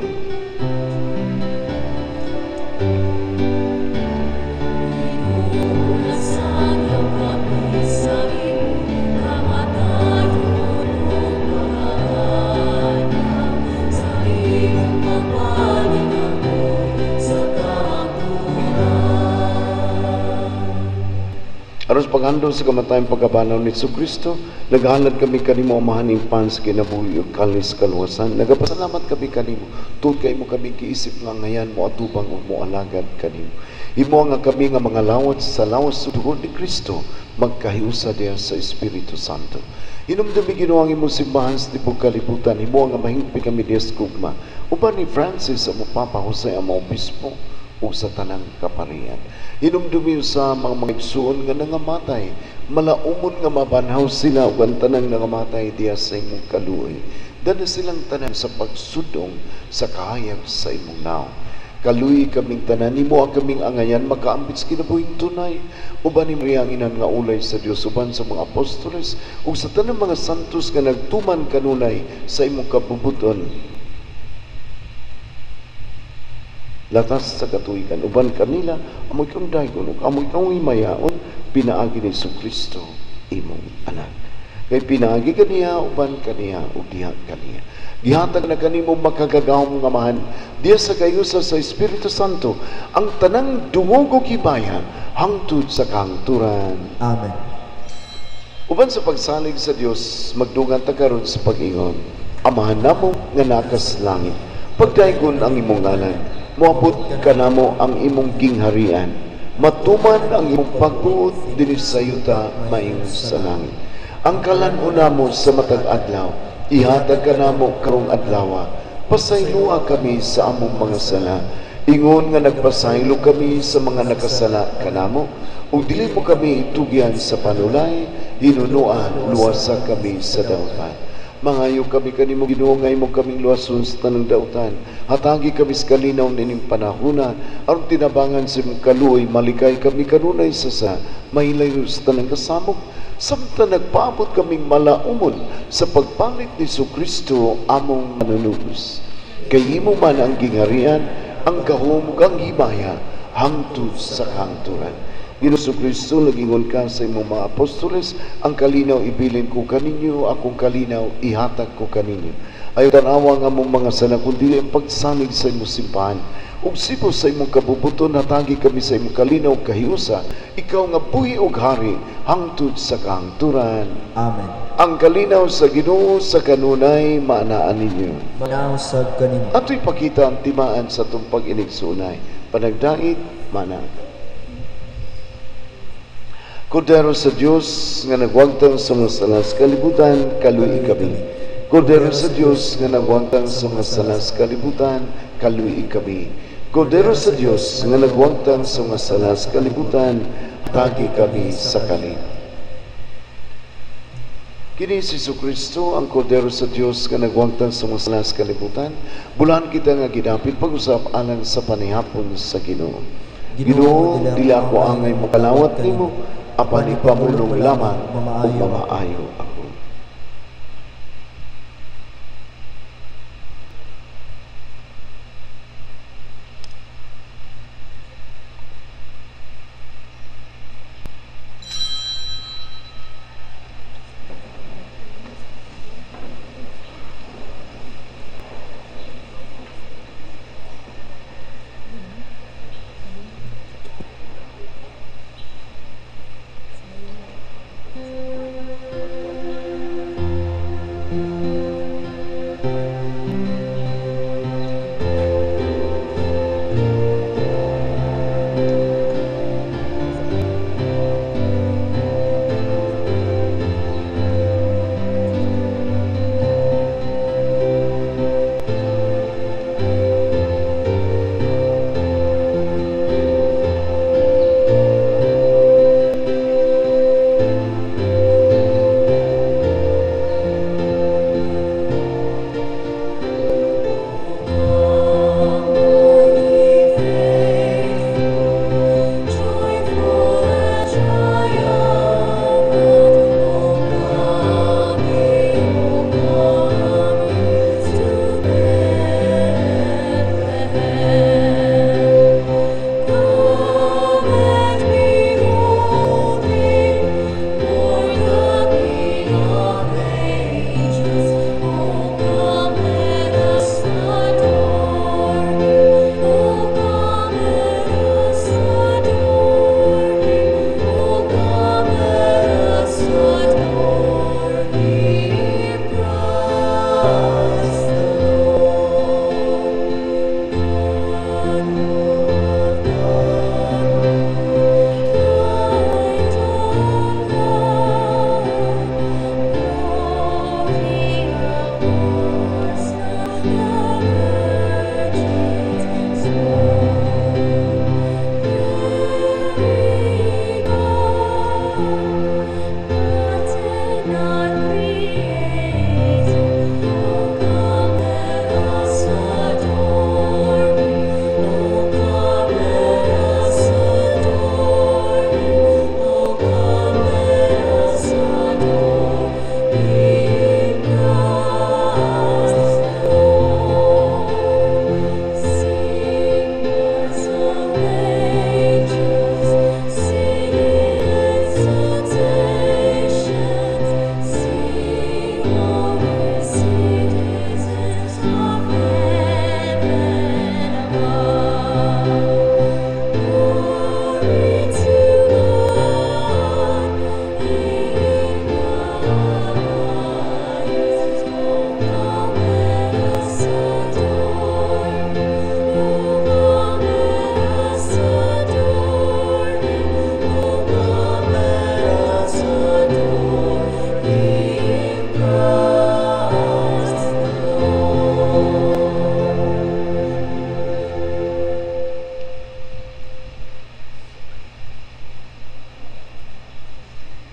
Aron sa paghandom sa kamatayang pagkabanaw ni Jesucristo, naghalad kami kanimo amahaning pans kinabuhi ug kalis kaluwasan. Nagapasalamat kami kanimo. Tud kay mo kami giisip nga ngayan mo atubang ug mo alagad kanimo. Himo nga kami nga mga lawat sa lawas sa dugo ni Kristo magkahiusa diha sa Espiritu Santo. Hinumdumi Ginoo ang imong simbahan sa tibok kalibutan, himo nga mahingpit kami Dios gugma. Uban ni Francis ang Papa Jose ang mga obispo o sa tanang kaparian. Hinumdumi sa mga igsuon nga nangamatay, malaumon nga mabanhaw sila ug ang tanang nangamatay diya sa imong kaluoy. Dana silang tanan sa pagsudong sa kahayag sa imong naong. Kaluy kaming tanan, nimo ang kaming angayan, makaambit sa kinabuhing tunay. Uban ni Marianginan nga ulay sa Dios, uban sa mga apostoles, ug sa tanang mga santos nga nagtuman kanunay sa imong kabubuton. Latas sa katuigan, uban kanila, amoy kang daygon, amoy kang himayaon, pinaagi ni Kristo imong anak. Kay pinaagi kaniya, uban kaniya, ug diha kaniya. Gihatag na kanimo makagagahom nga mahan diya sa kayusa sa Espiritu Santo ang tanang dungog ug hibaya hangtod sa kahangturan. Amen. Uban sa pagsalig sa Dios, magdungan ta karon sa pag-ingon. Amahan namo nga nakas langit, pagdaygon ang imong ngalan, moabot kanamo ang imong gingharian, matuman ang imong pagbuot dinhi sa yuta maing sa langit. Ang kalan-una mo sa matag adlaw, ihatag ka namo karong adlaw, pasaylua kami sa among mga sala. Ingon nga nagpasaylo kami sa mga nakasala kanamo, ug dili mo kami itugyan sa panulay, hinunuan luwasa kami sa dautan. Mangayo kami kanimo Ginoo nga imo kaming luwason sa tanang dautan. Hatagi kami sa kalinaw nining panahona, aron tinabangan sa imong kaluoy, malikay kami kanunay sa mahilayo sa tanang kasamok. Samtang nagpaabot kaming malaumon sa pagpalit ni Kristo among manunubos. Kay imo man ang gingharian, ang gahom ug ang himaya hangtod sa kahangturan. Ginoo Kristo, nagingon ka sa imong mga apostoles, ang kalinaw ibilin ko kaninyo, akong kalinaw ihatag ko kaninyo. Ayaw tanawa nga mong mga sana, kundi ang pagsalig sa imong simbahan. Ug sipo sa imong kabubuton, natagi kami sa imong kalinaw kahiusa, ikaw nga buhi ug hari hangtod sa kahangturan. Amen. Ang kalinaw sa Ginoo sa kanunay maanaan ninyo. Manausab kanimo. Ato'y pakita ang timaan sa itong pag-inigsunay. Panagdait, manang. Kordero sa Diyos nga nagwagtang sa mga sala sa kalibutan, kaluy kami. Kordero sa Diyos nga nagwagtang sa mga sala sa kalibutan, kaluy kami. Kordero sa Diyos nga nagwagtang sa mga sala sa kalibutan, tagi kami sa kalit. Kini si Kristo ang Kordero sa Diyos nga nagwagtang sa mga sala sa kalibutan. Bulan kita nga gidapit pag-usap alang sa panihapon sa Ginoo. Ginoo, dili ako angay makalawat nimo, apan ipamulong lamang o mamaayo ako.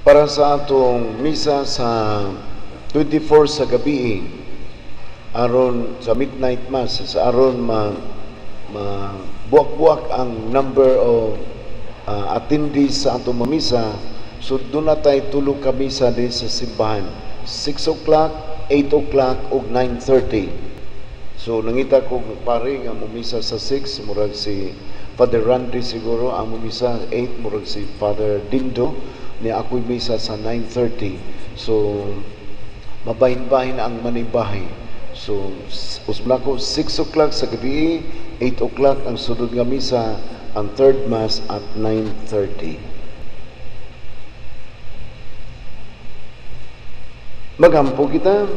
para sa atong misa sa 24 sa gabi, aron sa midnight mass, sa aron buwak-buwak ang number of attendees sa atong mamisa. So doon na tayo tulog kami sa simbahan, 6 o'clock, 8 o'clock o 9:30. So nangita ko pare nga mumisa sa 6, murag si Father Randy siguro, ang mumisa 8, murag si Father Dindo, ni ako'y misa sa 9:30. So mabahin-bahin ang manibahay. So usbla ko 6 o'clock sa gabi, 8 o'clock ang sunod nga misa, ang third mass at 9:30. Magampo kita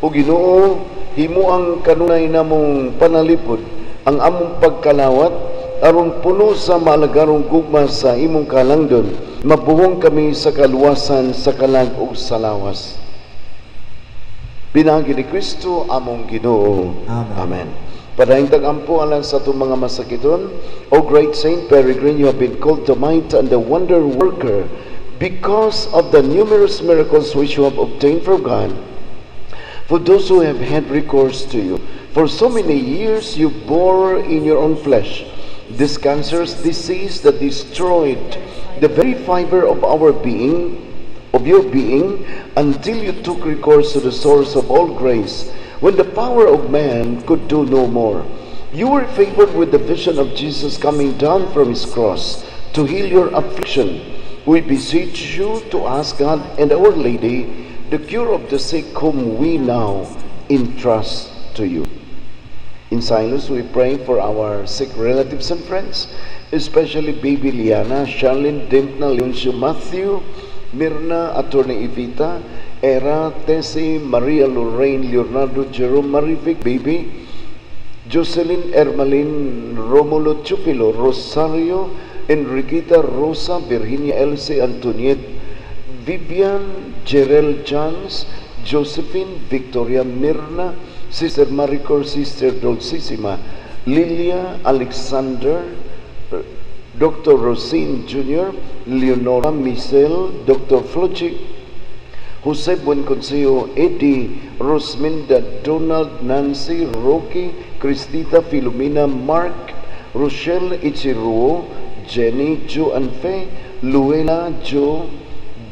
o Ginoo, himo ang kanunay namong panalipod, ang among pagkalawat, aron puno sa maalagarong gugma sa imong kalangdon, mabuhong kami sa kaluwasan, sa kalag ug sa lawas. Pinagi ni Kristo among Ginoo. Amen. Amen. Padayong tagampo alang sa itong mga masakiton, O great Saint Peregrine, you have been called the might and the wonder worker because of the numerous miracles which you have obtained from God. For those who have had recourse to you, for so many years you bore in your own flesh this cancerous disease that destroyed the very fiber of our being, of your being, until you took recourse to the source of all grace, when the power of man could do no more. You were favored with the vision of Jesus coming down from his cross to heal your affliction. We beseech you to ask God and Our Lady the cure of the sick whom we now entrust to you. In silence, we pray for our sick relatives and friends, especially baby Liana, Charlene, Dimpna, Leoncio, Matthew, Mirna, Attorney Evita, Era, Tessie, Maria Lorraine, Leonardo, Jerome, Marivic, baby, Jocelyn, Ermalin, Romulo, Chupilo, Rosario, Enriqueta, Rosa, Virginia, Elsie, Antoniette, Vivian, Jerel, Jans, Josephine, Victoria, Mirna, Sister Maricor, Sister Dulcissima, Lilia, Alexander, Dr. Rosine Jr., Leonora, Michelle, Dr. Flochi, Jose Buenconsejo, Eddie, Rosminda, Donald, Nancy, Rocky, Cristita, Filomena, Mark, Rochelle, Ichiruo, Jenny, Jo and Faye, Luella, Jo,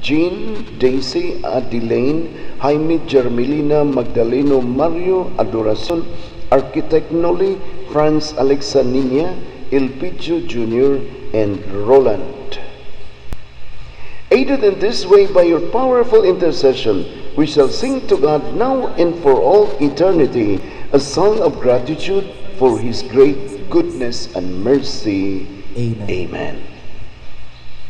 Jean, Daisy, Adelaine, Jaime, Germelina, Magdaleno, Mario, Adoracion, Architect Noli, Franz, Alexa, Nina, Elpidio Jr., and Roland. Aided in this way by your powerful intercession, we shall sing to God now and for all eternity a song of gratitude for His great goodness and mercy. Amen. Amen.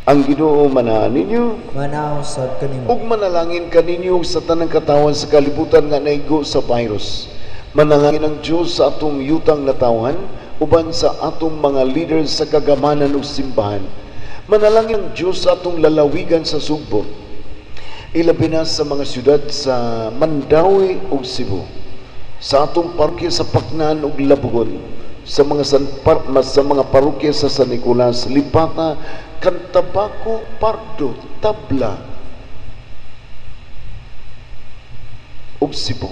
Ang Ginoo manahan ninyo, Manaw sad kanimo. ug manalangin kaninyo sa tanang katawan sa kalibutan nga naigo sa virus. Manalangin ang Diyos sa atong yutang natawan, uban sa atong mga leaders sa kagamanan ug simbahan. Manalangin ang Diyos sa atong lalawigan sa Sugbo, ilabi na sa mga syudad sa Mandawi ug Cebu, sa atong parokya sa Pacnan ug Labugon, sa mga parokya sa San Nicolas, Lipata, Cantabaco, Pardo, Tabla ug Cebu.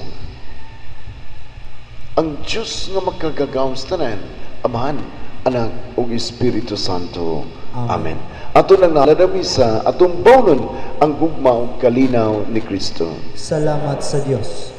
Ang Diyos nga magkagagawang sa tanan, Amahan, Anak ug Espiritu Santo. Amen. Ato lang naladawi sa atong bawnon ang gugma ug kalinaw ni Kristo. Salamat sa Dios.